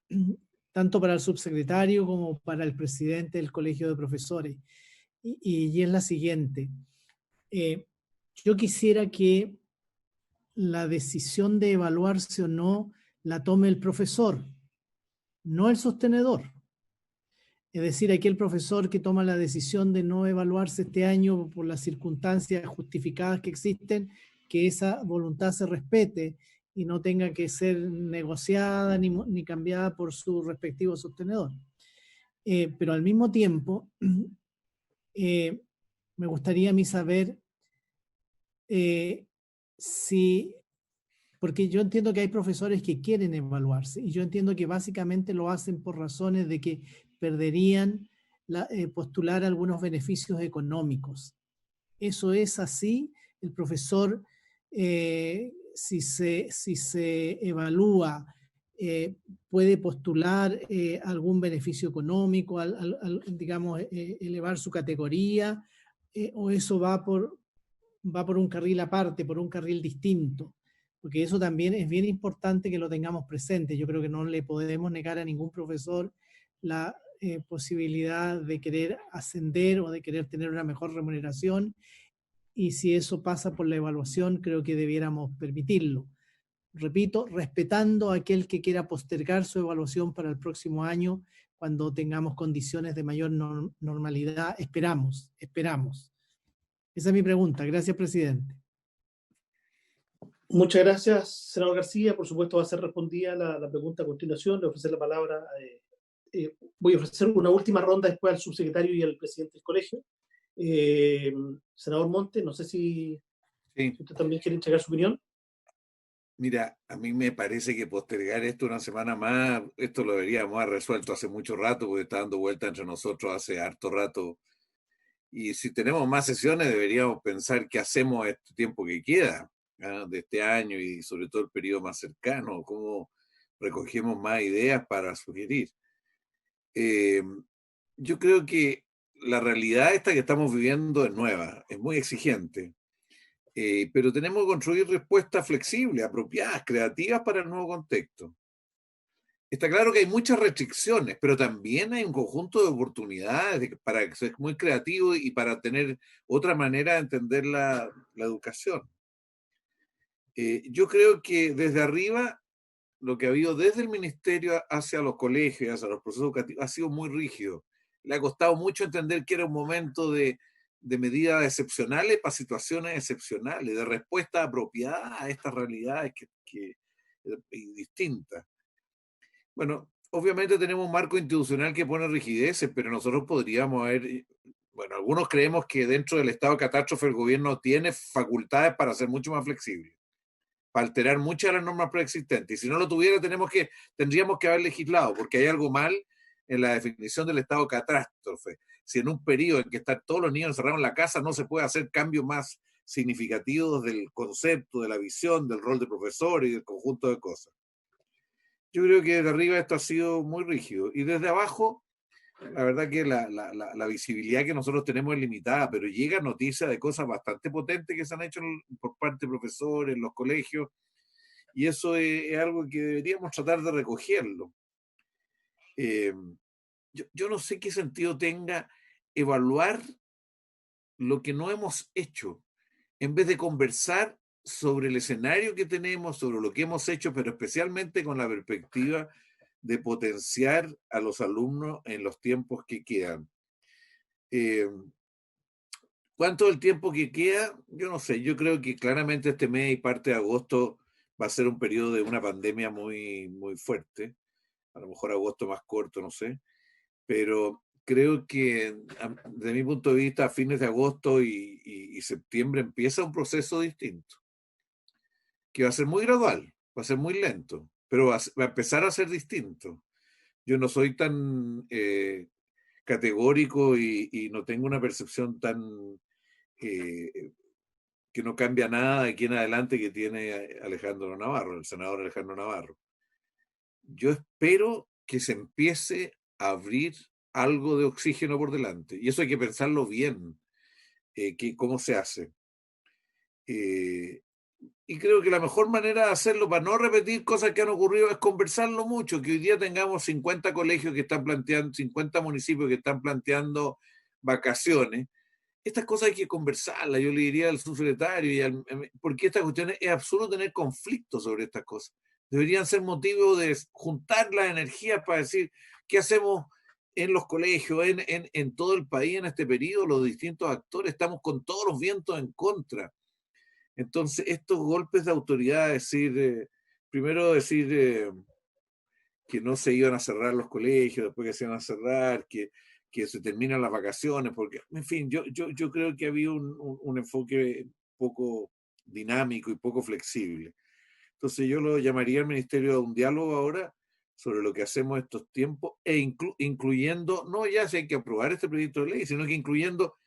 tanto para el subsecretario como para el presidente del Colegio de Profesores, y es la siguiente. Yo quisiera que la decisión de evaluarse o no la tome el profesor, no el sostenedor. Es decir, aquel profesor que toma la decisión de no evaluarse este año por las circunstancias justificadas que existen, que esa voluntad se respete y no tenga que ser negociada ni cambiada por su respectivo sostenedor. Pero al mismo tiempo, me gustaría a mí saber si, porque yo entiendo que hay profesores que quieren evaluarse y yo entiendo que básicamente lo hacen por razones de que perderían postular algunos beneficios económicos. ¿Eso es así? El profesor, si se evalúa, puede postular algún beneficio económico, digamos, elevar su categoría, o eso va por un carril aparte, por un carril distinto, porque eso también es bien importante que lo tengamos presente. Yo creo que no le podemos negar a ningún profesor la posibilidad de querer ascender o de querer tener una mejor remuneración, y si eso pasa por la evaluación, creo que debiéramos permitirlo. Repito, respetando a aquel que quiera postergar su evaluación para el próximo año, cuando tengamos condiciones de mayor normalidad. Esperamos. Esa es mi pregunta. Gracias, presidente. Muchas gracias, senador García. Por supuesto, va a ser respondida la pregunta a continuación. Le voy a ofrecer la palabra. Voy a ofrecer una última ronda después al subsecretario y al presidente del colegio. Senador Montes, no sé si usted también quiere entregar su opinión. Mira, a mí me parece que postergar esto una semana más, esto lo deberíamos haber resuelto hace mucho rato, porque está dando vuelta entre nosotros hace harto rato. Y si tenemos más sesiones, deberíamos pensar qué hacemos este tiempo que queda, ¿ah? De este año y sobre todo el periodo más cercano, cómo recogemos más ideas para sugerir. Yo creo que la realidad esta que estamos viviendo es nueva, es muy exigente. Pero tenemos que construir respuestas flexibles, apropiadas, creativas para el nuevo contexto. Está claro que hay muchas restricciones, pero también hay un conjunto de oportunidades para ser muy creativo y para tener otra manera de entender la educación. Yo creo que desde arriba, lo que ha habido desde el ministerio hacia los colegios, hacia los procesos educativos, ha sido muy rígido. Le ha costado mucho entender que era un momento de medidas excepcionales para situaciones excepcionales, de respuesta apropiada a estas realidades distintas. Bueno, obviamente tenemos un marco institucional que pone rigideces, pero nosotros podríamos haber, bueno, algunos creemos que dentro del estado de catástrofe el gobierno tiene facultades para ser mucho más flexible, para alterar muchas de las normas preexistentes. Y si no lo tuviera, tendríamos que haber legislado, porque hay algo mal en la definición del estado de catástrofe. Si en un periodo en que están todos los niños encerrados en la casa no se puede hacer cambios más significativos del concepto, de la visión, del rol de profesor y del conjunto de cosas. Yo creo que desde arriba esto ha sido muy rígido. Y desde abajo, la verdad que la visibilidad que nosotros tenemos es limitada, pero llega noticia de cosas bastante potentes que se han hecho por parte de profesores en los colegios, y eso es algo que deberíamos tratar de recogerlo. Yo no sé qué sentido tenga evaluar lo que no hemos hecho, en vez de conversar sobre el escenario que tenemos, sobre lo que hemos hecho, pero especialmente con la perspectiva de potenciar a los alumnos en los tiempos que quedan. ¿Cuánto del tiempo que queda? Yo no sé, yo creo que claramente este mes y parte de agosto va a ser un periodo de una pandemia muy, muy fuerte, a lo mejor agosto más corto, no sé, pero creo que desde mi punto de vista a fines de agosto y septiembre empieza un proceso distinto, que va a ser muy gradual, va a ser muy lento, pero va a empezar a ser distinto. Yo no soy tan categórico y no tengo una percepción tan que no cambia nada de aquí en adelante que tiene Alejandro Navarro, el senador Alejandro Navarro. Yo espero que se empiece a abrir algo de oxígeno por delante, y eso hay que pensarlo bien, cómo se hace. Y creo que la mejor manera de hacerlo, para no repetir cosas que han ocurrido, es conversarlo mucho, que hoy día tengamos 50 colegios que están planteando, 50 municipios que están planteando vacaciones. Estas cosas hay que conversarlas, yo le diría al subsecretario, porque esta cuestión es absurdo tener conflictos sobre estas cosas. deberían ser motivo de juntar las energías para decir qué hacemos en los colegios, en todo el país en este periodo. Los distintos actores estamos con todos los vientos en contra. Entonces, estos golpes de autoridad, primero decir que no se iban a cerrar los colegios, después que se iban a cerrar, que se terminan las vacaciones, porque, en fin, yo creo que había un enfoque poco dinámico y poco flexible. Entonces yo lo llamaría al Ministerio a un diálogo ahora sobre lo que hacemos estos tiempos, e incluyendo, no ya si hay que aprobar este proyecto de ley, sino que incluyendo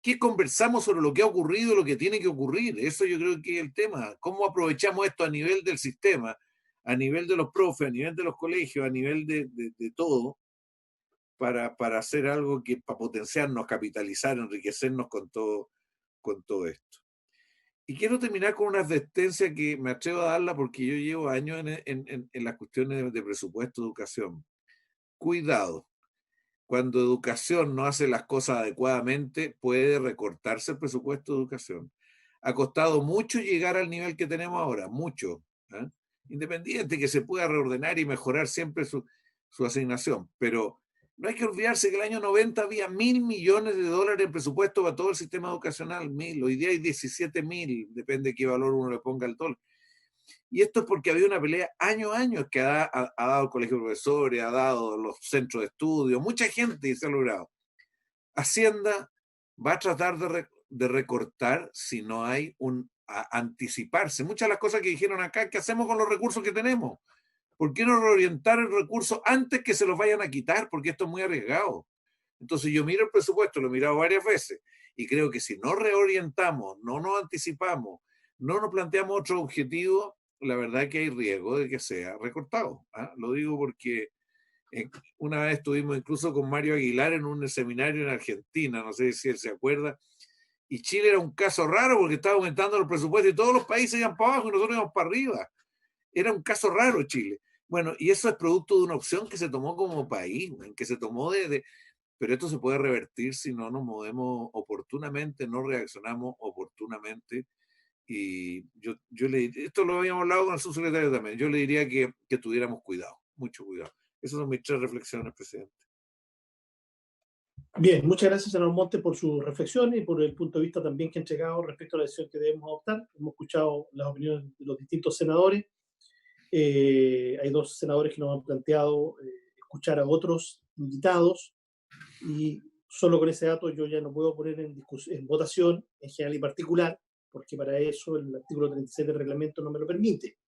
qué conversamos sobre lo que ha ocurrido y lo que tiene que ocurrir. Eso yo creo que es el tema. ¿Cómo aprovechamos esto a nivel del sistema, a nivel de los profes, a nivel de los colegios, a nivel de todo, para hacer algo que, para potenciarnos, capitalizar, enriquecernos con todo esto? Y quiero terminar con una advertencia que me atrevo a darla porque yo llevo años en las cuestiones de presupuesto de educación. Cuidado. Cuando educación no hace las cosas adecuadamente, puede recortarse el presupuesto de educación. Ha costado mucho llegar al nivel que tenemos ahora, mucho. Independiente que se pueda reordenar y mejorar siempre su asignación, pero no hay que olvidarse que el año 90 había $1.000 millones en presupuesto para todo el sistema educacional, 1.000, hoy día hay 17.000, depende de qué valor uno le ponga al dólar. Y esto es porque había una pelea año a año que ha dado el Colegio de Profesores, ha dado los centros de estudio, mucha gente, y se ha logrado. Hacienda va a tratar de recortar si no hay anticiparse. Muchas de las cosas que dijeron acá, ¿qué hacemos con los recursos que tenemos? ¿Por qué no reorientar el recurso antes que se los vayan a quitar? Porque esto es muy arriesgado. Entonces yo miro el presupuesto, lo he mirado varias veces, y creo que si no reorientamos, no nos anticipamos, no nos planteamos otro objetivo, la verdad es que hay riesgo de que sea recortado. Lo digo porque una vez estuvimos incluso con Mario Aguilar en un seminario en Argentina, no sé si él se acuerda, y Chile era un caso raro porque estaba aumentando el presupuesto y todos los países iban para abajo y nosotros íbamos para arriba. Era un caso raro Chile. Bueno, y eso es producto de una opción que se tomó como país, que se tomó pero esto se puede revertir si no nos movemos oportunamente, no reaccionamos oportunamente. Y yo le diría, esto lo habíamos hablado con el subsecretario también, yo le diría que tuviéramos cuidado, mucho cuidado. Esas son mis 3 reflexiones, presidente. Bien, muchas gracias, senador Montes, por sus reflexiones y por el punto de vista también que ha entregado respecto a la decisión que debemos adoptar. Hemos escuchado las opiniones de los distintos senadores. Hay 2 senadores que nos han planteado escuchar a otros invitados, y solo con ese dato yo ya no puedo poner en votación en general y particular, porque para eso el artículo 36 del reglamento no me lo permite.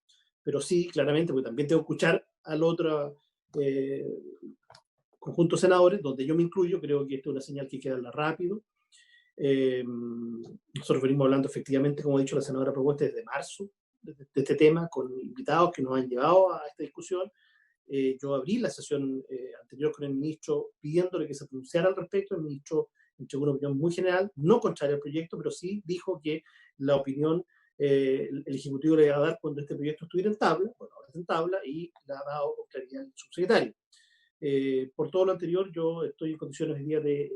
Pero sí, claramente, porque también tengo que escuchar al otro conjunto de senadores, donde yo me incluyo. Creo que esto es una señal que hay que darla rápido. Nosotros venimos hablando efectivamente, como ha dicho la senadora propuesta, desde marzo, de este tema, con invitados que nos han llevado a esta discusión. Yo abrí la sesión anterior con el ministro pidiéndole que se pronunciara al respecto. El ministro entregó una opinión muy general, no contraria al proyecto, pero sí dijo que la opinión el Ejecutivo le iba a dar cuando este proyecto estuviera en tabla. Bueno, ahora está en tabla y la ha dado con claridad el subsecretario. Por todo lo anterior, yo estoy en condiciones hoy día de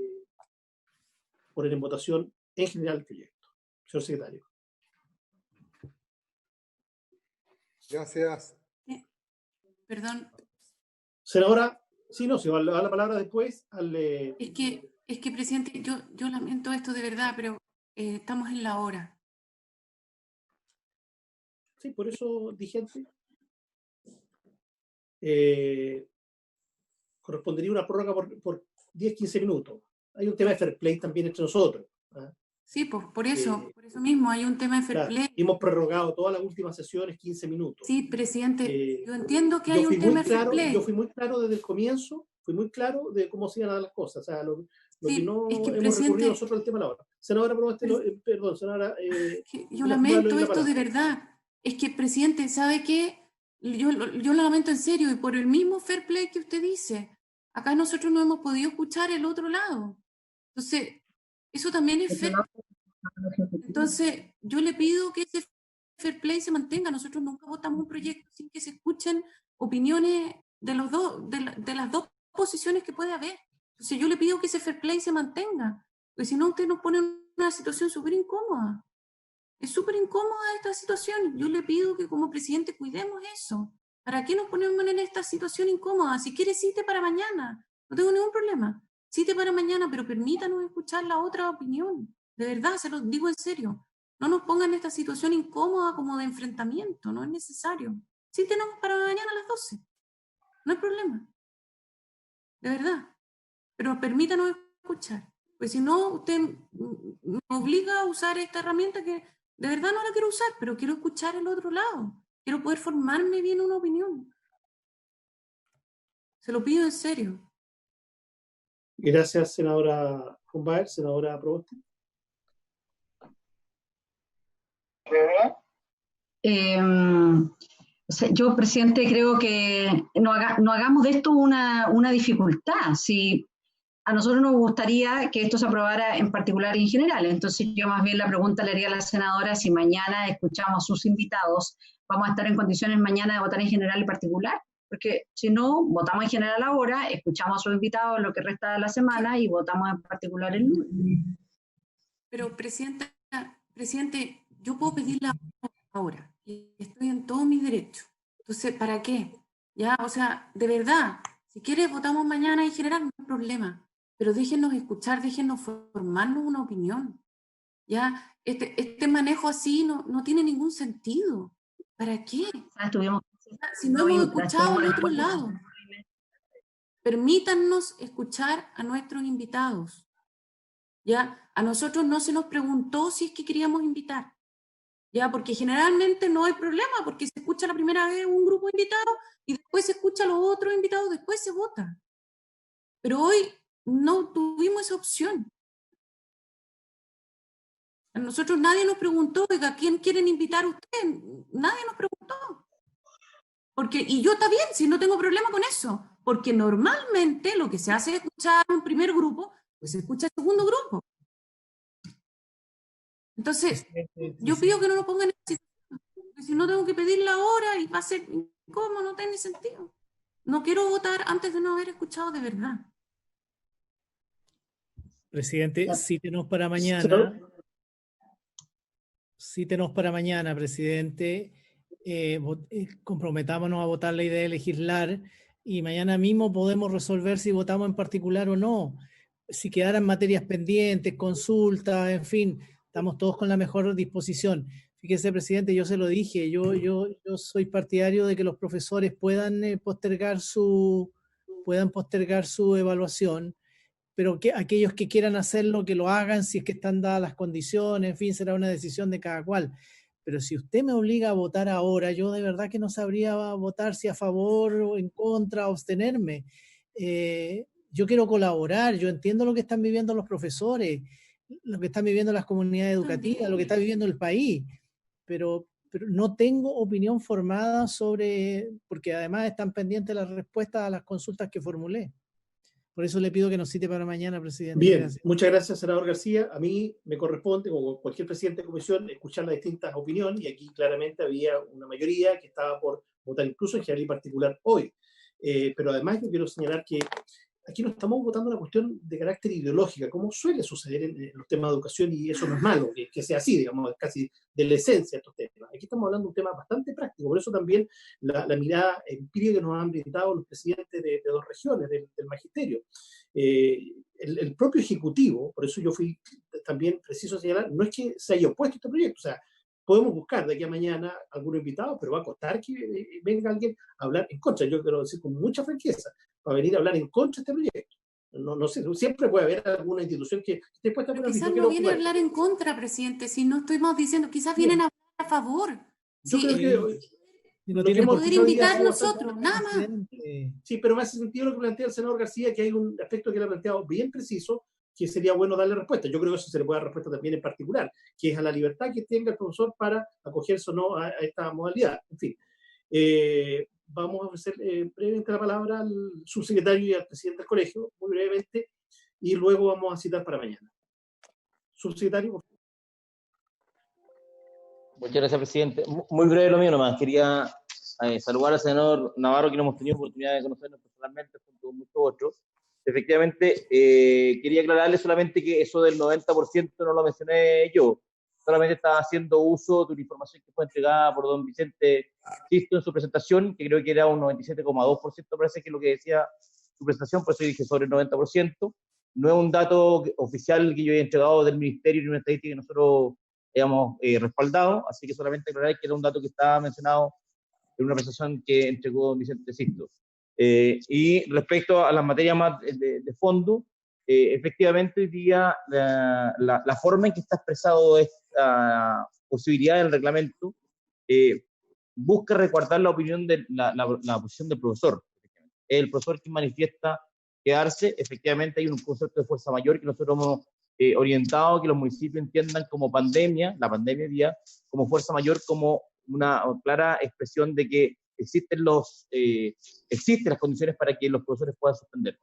poner en votación en general el proyecto. Señor secretario. Gracias. Perdón. Senadora, sí, no, se va a la palabra después al... Es que, presidente, yo lamento esto de verdad, pero estamos en la hora. Sí, por eso dije antes. Correspondería una prórroga por 10-15 minutos. Hay un tema de fair play también entre nosotros. Sí, por eso mismo hay un tema de fair play. Hemos prorrogado todas las últimas sesiones 15 minutos. Sí, presidente, yo entiendo que hay un tema de fair play. Yo fui muy claro desde el comienzo, fui muy claro de cómo se iban a dar las cosas. O sea, lo que no es que, hemos recurrido nosotros al tema de la hora. Senadora, perdón, senadora. Yo lamento esto de verdad. Es que, presidente, ¿sabe qué? Yo lo lamento en serio, y por el mismo fair play que usted dice. Acá nosotros no hemos podido escuchar el otro lado. Entonces, eso también es fair. Entonces, yo le pido que ese fair play se mantenga. Nosotros nunca votamos un proyecto sin que se escuchen opiniones de los dos, de las dos posiciones que puede haber. Entonces, yo le pido que ese fair play se mantenga, porque si no, usted nos pone en una situación súper incómoda. Es súper incómoda esta situación. Yo le pido que como presidente cuidemos eso. ¿Para qué nos ponemos en esta situación incómoda? Si quiere, cite para mañana. No tengo ningún problema. Cite para mañana, pero permítanos escuchar la otra opinión. De verdad, se lo digo en serio. No nos pongan en esta situación incómoda como de enfrentamiento. No es necesario. Cítenos para mañana a las 12. No hay problema. De verdad. Pero permítanos escuchar. Pues si no, usted me obliga a usar esta herramienta que de verdad no la quiero usar, pero quiero escuchar el otro lado. Quiero poder formarme bien una opinión. Se lo pido en serio. Gracias, senadora Humbaer. Senadora Proboste. Yo, presidente, creo que no hagamos de esto una dificultad. Si a nosotros nos gustaría que esto se aprobara en particular y en general, entonces yo más bien la pregunta le haría a la senadora si mañana escuchamos a sus invitados, ¿vamos a estar en condiciones mañana de votar en general y particular? Porque si no, votamos en general ahora, escuchamos a sus invitados lo que resta de la semana y votamos en particular el lunes. Pero, presidente, yo puedo pedirla ahora y estoy en todo mi derecho. Entonces, ¿para qué? Ya, o sea, de verdad, si quieres votamos mañana en general, no hay problema. Pero déjennos escuchar, déjennos formarnos una opinión. Ya, este manejo así no tiene ningún sentido. ¿Para qué? Si no hemos escuchado al otro lado. Permítannos escuchar a nuestros invitados. Ya, a nosotros no se nos preguntó si es que queríamos invitar. Ya, porque generalmente no hay problema, porque se escucha la primera vez un grupo de invitados y después se escucha a los otros invitados, después se vota. Pero hoy no tuvimos esa opción. A nosotros nadie nos preguntó, oiga, ¿quién quieren invitar ustedes? Nadie nos preguntó. Y yo está bien, si no tengo problema con eso, porque normalmente lo que se hace es escuchar un primer grupo, pues se escucha el segundo grupo. Entonces, yo pido que no lo pongan en esa situación, porque si no tengo que pedirla ahora y va a ser incómodo, no tiene sentido. No quiero votar antes de no haber escuchado de verdad. Presidente, cítenos para mañana. Cítenos para mañana, presidente. Comprometámonos a votar la idea de legislar y mañana mismo podemos resolver si votamos en particular o no. Si quedaran materias pendientes, consultas, en fin, estamos todos con la mejor disposición. Fíjese, presidente, yo se lo dije, yo soy partidario de que los profesores puedan postergar su evaluación, pero que aquellos que quieran hacerlo, que lo hagan si es que están dadas las condiciones, en fin, será una decisión de cada cual. Pero si usted me obliga a votar ahora, yo de verdad que no sabría votar si a favor o en contra, abstenerme. Yo quiero colaborar, yo entiendo lo que están viviendo los profesores, lo que están viviendo las comunidades educativas, lo que está viviendo el país, pero no tengo opinión formada porque además están pendientes las respuestas a las consultas que formulé. Por eso le pido que nos cite para mañana, presidente. Bien, gracias. Muchas gracias, senador García. A mí me corresponde, como cualquier presidente de comisión, escuchar las distintas opiniones, y aquí claramente había una mayoría que estaba por votar incluso en general y particular hoy. Pero además yo quiero señalar que aquí no estamos votando una cuestión de carácter ideológica, como suele suceder en los temas de educación, y eso no es malo, que sea así, digamos, es casi de la esencia de estos temas. Aquí estamos hablando de un tema bastante práctico, por eso también la mirada empírica que nos han brindado los presidentes de dos regiones del magisterio. El propio Ejecutivo, por eso yo fui también preciso a señalar, no es que se haya opuesto a este proyecto, o sea, podemos buscar de aquí a mañana algunos invitados, pero va a costar que venga alguien a hablar en contra. Yo quiero decir con mucha franqueza, para venir a hablar en contra de este proyecto. No sé, siempre puede haber alguna institución que esté puesta a Pero quizás no viene a hablar en contra, presidente, si no estamos diciendo, quizás vienen a hablar a favor. Yo creo que no poder invitar nosotros, nada más. Sí, pero me hace sentido lo que plantea el senador García, que hay un aspecto que él ha planteado bien preciso, que sería bueno darle respuesta. Yo creo que eso se le puede dar respuesta también en particular, que es a la libertad que tenga el profesor para acogerse o no a esta modalidad. En fin, vamos a ofrecer brevemente la palabra al subsecretario y al presidente del colegio, muy brevemente, y luego vamos a citar para mañana. Subsecretario, por favor. Muchas gracias, presidente. Muy breve lo mío nomás. Quería saludar al senador Navarro, que no hemos tenido oportunidad de conocernos personalmente junto con muchos otros. Efectivamente, quería aclararle solamente que eso del 90% no lo mencioné yo. solamente estaba haciendo uso de una información que fue entregada por don Vicente Sisto en su presentación, que creo que era un 97,2%, parece que es lo que decía su presentación, por eso dije sobre el 90%. No es un dato oficial que yo haya entregado del Ministerio ni una estadística que nosotros hayamos respaldado, así que solamente aclarar que era un dato que estaba mencionado en una presentación que entregó don Vicente Sisto. Y respecto a las materias más de fondo, efectivamente hoy día la forma en que está expresado esta posibilidad del reglamento busca resguardar la opinión de la posición del profesor. El profesor que manifiesta quedarse, efectivamente hay un concepto de fuerza mayor que nosotros hemos orientado que los municipios entiendan como pandemia, la pandemia hoy día, como fuerza mayor, como una clara expresión de que existen las condiciones para que los profesores puedan suspender.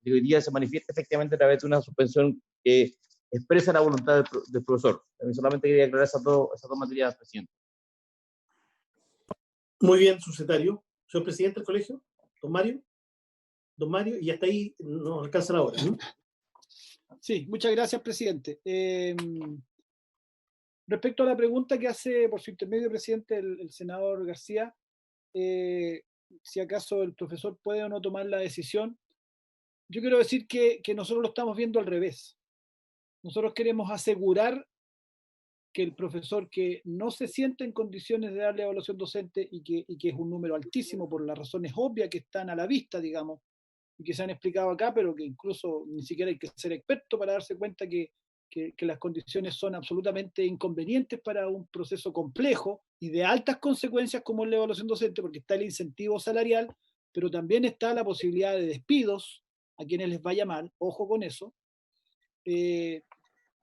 Y hoy día se manifiesta efectivamente a través de una suspensión que expresa la voluntad del profesor. Solamente quería aclarar esas dos materias, presidente. Muy bien, subsecretario. Señor presidente del colegio, don Mario. Don Mario, y hasta ahí nos alcanza la hora, ¿no? Sí, muchas gracias, presidente. Respecto a la pregunta que hace por su intermedio, presidente, el senador García, si acaso el profesor puede o no tomar la decisión, yo quiero decir que nosotros lo estamos viendo al revés. Nosotros queremos asegurar que el profesor que no se siente en condiciones de darle evaluación docente y que es un número altísimo por las razones obvias que están a la vista, digamos, y que se han explicado acá, pero que incluso ni siquiera hay que ser experto para darse cuenta que las condiciones son absolutamente inconvenientes para un proceso complejo y de altas consecuencias como es la evaluación docente, porque está el incentivo salarial, pero también está la posibilidad de despidos a quienes les vaya mal, ojo con eso.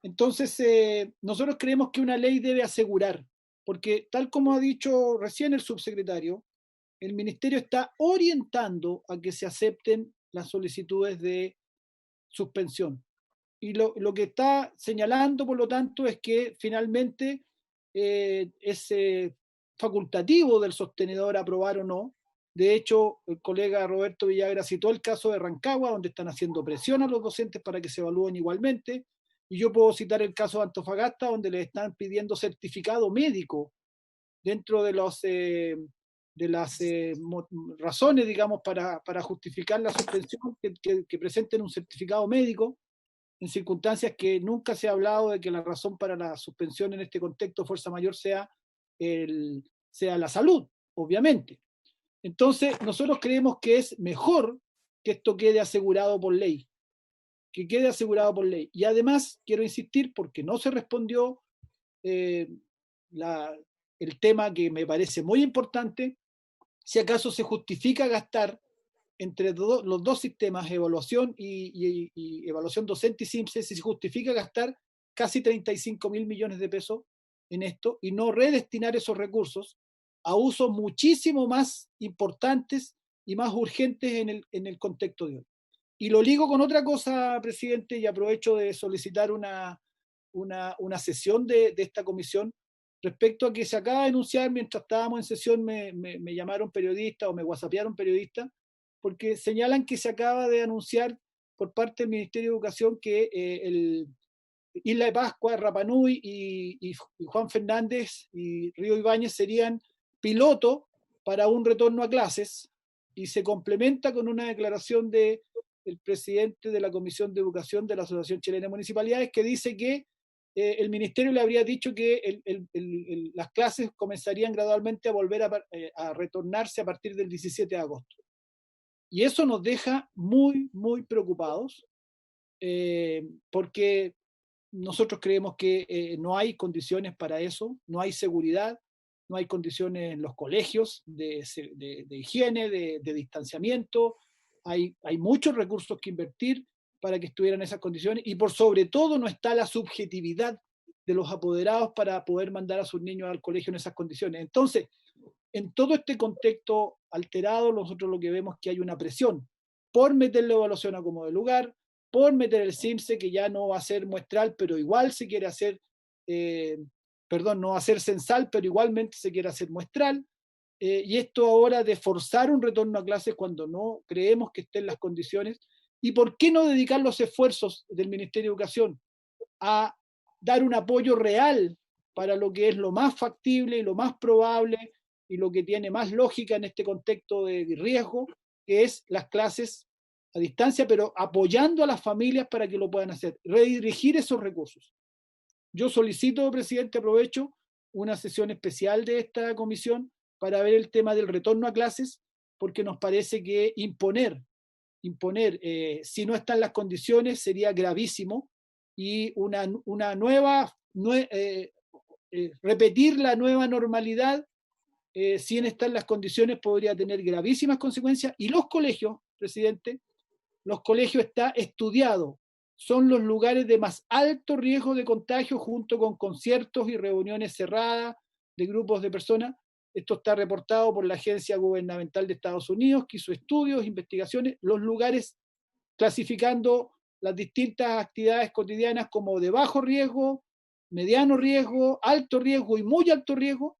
Entonces, nosotros creemos que una ley debe asegurar, porque tal como ha dicho recién el subsecretario, el ministerio está orientando a que se acepten las solicitudes de suspensión. Y lo que está señalando, por lo tanto, es que finalmente es facultativo del sostenedor aprobar o no. De hecho, el colega Roberto Villagra citó el caso de Rancagua, donde están haciendo presión a los docentes para que se evalúen igualmente. Y yo puedo citar el caso de Antofagasta, donde le están pidiendo certificado médico dentro de las razones, digamos, para justificar la suspensión, que presenten un certificado médico, en circunstancias que nunca se ha hablado de que la razón para la suspensión en este contexto de fuerza mayor sea la salud, obviamente. Entonces, nosotros creemos que es mejor que esto quede asegurado por ley, Y además, quiero insistir, porque no se respondió el tema que me parece muy importante, si acaso se justifica gastar entre los dos sistemas, evaluación y evaluación docente y SIMSE, si se justifica gastar casi 35.000 millones de pesos en esto y no redestinar esos recursos a usos muchísimo más importantes y más urgentes en el contexto de hoy. Y lo ligo con otra cosa, presidente, y aprovecho de solicitar una sesión de esta comisión respecto a que se acaba de anunciar, mientras estábamos en sesión, me llamaron periodistas o me whatsappearon periodistas, porque señalan que se acaba de anunciar por parte del Ministerio de Educación que Isla de Pascua, Rapa Nui y Juan Fernández y Río Ibáñez serían piloto para un retorno a clases, y se complementa con una declaración del presidente de la Comisión de Educación de la Asociación Chilena de Municipalidades, que dice que el ministerio le habría dicho que las clases comenzarían gradualmente a volver a retornarse a partir del 17 de agosto. Y eso nos deja muy, muy preocupados, porque nosotros creemos que no hay condiciones para eso, no hay seguridad, no hay condiciones en los colegios de higiene, de distanciamiento, hay muchos recursos que invertir para que estuvieran esas condiciones, y por sobre todo no está la subjetividad de los apoderados para poder mandar a sus niños al colegio en esas condiciones. Entonces, en todo este contexto alterado, nosotros lo que vemos es que hay una presión por meter la evaluación a como de lugar, por meter el SIMSE, que ya no va a ser muestral, pero igual se quiere hacer, no va a ser censal, pero igualmente se quiere hacer muestral, y esto ahora de forzar un retorno a clases cuando no creemos que estén las condiciones. ¿Y por qué no dedicar los esfuerzos del Ministerio de Educación a dar un apoyo real para lo que es lo más factible y lo más probable y lo que tiene más lógica en este contexto de riesgo, que es las clases a distancia, pero apoyando a las familias para que lo puedan hacer, redirigir esos recursos. Yo solicito, presidente, aprovecho una sesión especial de esta comisión para ver el tema del retorno a clases, porque nos parece que imponer, si no están las condiciones, sería gravísimo, y repetir la nueva normalidad sin estar las condiciones podría tener gravísimas consecuencias. Y los colegios, presidente, los colegios está estudiado, son los lugares de más alto riesgo de contagio, junto con conciertos y reuniones cerradas de grupos de personas. Esto está reportado por la Agencia Gubernamental de Estados Unidos, que hizo estudios, investigaciones, los lugares clasificando las distintas actividades cotidianas como de bajo riesgo, mediano riesgo, alto riesgo y muy alto riesgo,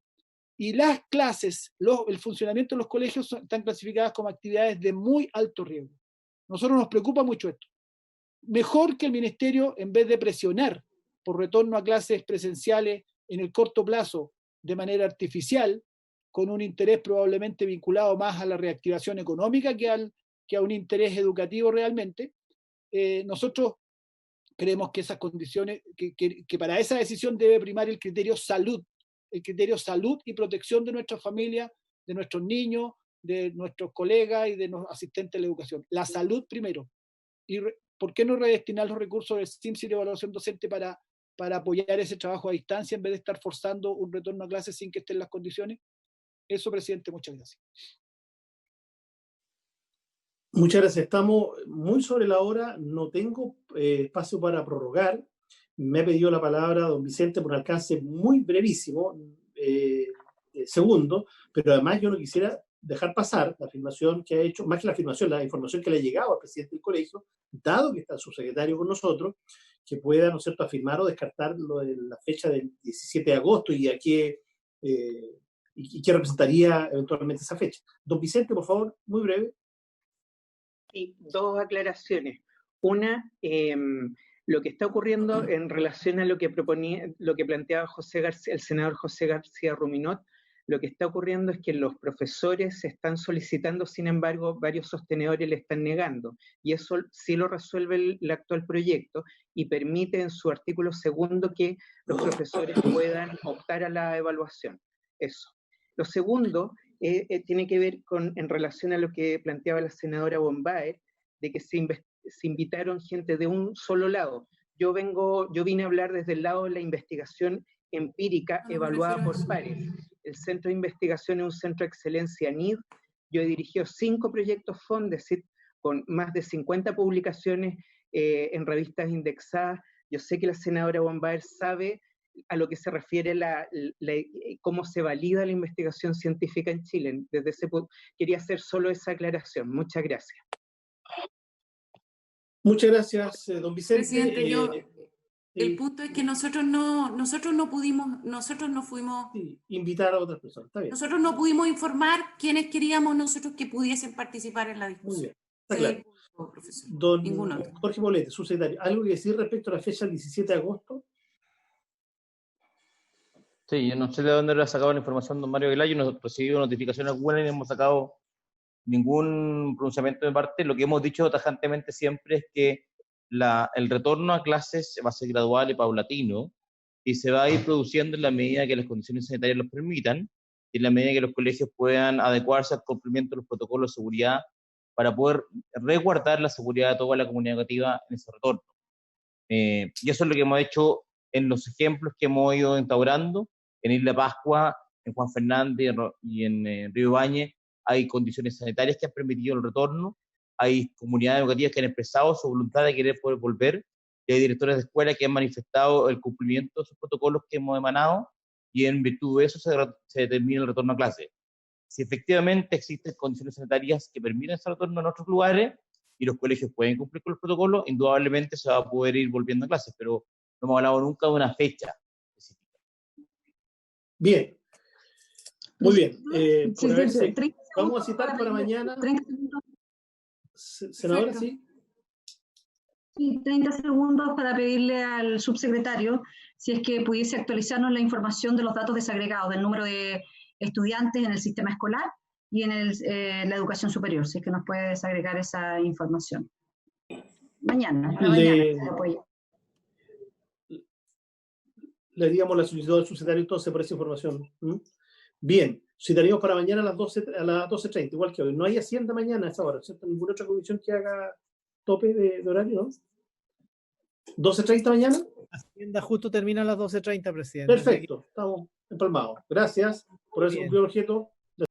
y las clases, el funcionamiento de los colegios están clasificadas como actividades de muy alto riesgo. Nosotros nos preocupa mucho esto. Mejor que el Ministerio, en vez de presionar por retorno a clases presenciales en el corto plazo de manera artificial, con un interés probablemente vinculado más a la reactivación económica que a un interés educativo realmente, nosotros creemos que esas condiciones, que para esa decisión debe primar el criterio salud y protección de nuestra familia, de nuestros niños, de nuestros colegas y de los asistentes de la educación. La salud primero. ¿Y por qué no redestinar los recursos del SIMS y de evaluación docente para apoyar ese trabajo a distancia en vez de estar forzando un retorno a clases sin que estén las condiciones? Eso, presidente, muchas gracias. Muchas gracias. Estamos muy sobre la hora. No tengo espacio para prorrogar. Me ha pedido la palabra don Vicente por un alcance muy brevísimo, segundo, pero además yo no quisiera dejar pasar la afirmación que ha hecho, más que la afirmación, la información que le ha llegado al presidente del colegio, dado que está el subsecretario con nosotros, que pueda, ¿no es cierto?, afirmar o descartar lo de la fecha del 17 de agosto y a qué representaría eventualmente esa fecha. Don Vicente, por favor, muy breve. Sí, dos aclaraciones. Una, lo que está ocurriendo en relación a lo que planteaba el senador José García Ruminot, lo que está ocurriendo es que los profesores se están solicitando, sin embargo, varios sostenedores le están negando, y eso sí lo resuelve el actual proyecto y permite en su artículo segundo que los profesores puedan optar a la evaluación. Eso. Lo segundo tiene que ver en relación a lo que planteaba la senadora Bombaer, de que se invitaron gente de un solo lado. Yo vine a hablar desde el lado de la investigación empírica evaluada por pares. El Centro de Investigación es un centro de excelencia NID. Yo he dirigido 5 proyectos Fondesit con más de 50 publicaciones en revistas indexadas. Yo sé que la senadora Bombaer sabe a lo que se refiere cómo se valida la investigación científica en Chile. Desde ese punto quería hacer solo esa aclaración. Muchas gracias. Muchas gracias, don Vicente. Presidente, el punto es que nosotros no fuimos invitar a otras personas. Está bien. Nosotros no pudimos informar quienes queríamos nosotros que pudiesen participar en la discusión. Muy bien. Está claro. Profesor. Don Jorge Poblete, subsecretario, ¿algo que decir respecto a la fecha del 17 de agosto? Sí, yo no sé de dónde le ha sacado la información don Mario Aguilar, yo no he recibido notificación alguna y no hemos sacado ningún pronunciamiento de parte. Lo que hemos dicho tajantemente siempre es que el retorno a clases va a ser gradual y paulatino y se va a ir produciendo en la medida que las condiciones sanitarias lo permitan y en la medida que los colegios puedan adecuarse al cumplimiento de los protocolos de seguridad para poder resguardar la seguridad de toda la comunidad educativa en ese retorno. Y eso es lo que hemos hecho en los ejemplos que hemos ido instaurando en Isla Pascua, en Juan Fernández y en Río Bañez. Hay condiciones sanitarias que han permitido el retorno, hay comunidades educativas que han expresado su voluntad de querer poder volver, y hay directores de escuela que han manifestado el cumplimiento de esos protocolos que hemos emanado, y en virtud de eso se determina el retorno a clase. Si efectivamente existen condiciones sanitarias que permiten ese retorno en otros lugares, y los colegios pueden cumplir con los protocolos, indudablemente se va a poder ir volviendo a clases, pero no hemos hablado nunca de una fecha específica. Bien. Muy bien. Vamos a citar para mañana. Senadora, sí. Sí, 30 segundos para pedirle al subsecretario si es que pudiese actualizarnos la información de los datos desagregados, del número de estudiantes en el sistema escolar y en la educación superior, si es que nos puede desagregar esa información. Mañana, le digamos la solicitud al subsecretario entonces por esa información. Bien, citaríamos para mañana a las 12:30, igual que hoy. No hay Hacienda mañana a esa hora, ¿cierto? Ninguna otra comisión que haga tope de horario, ¿no? 12:30 mañana. Hacienda justo termina a las 12:30, presidente. Perfecto, estamos empalmados. Gracias por ese cumplido objeto.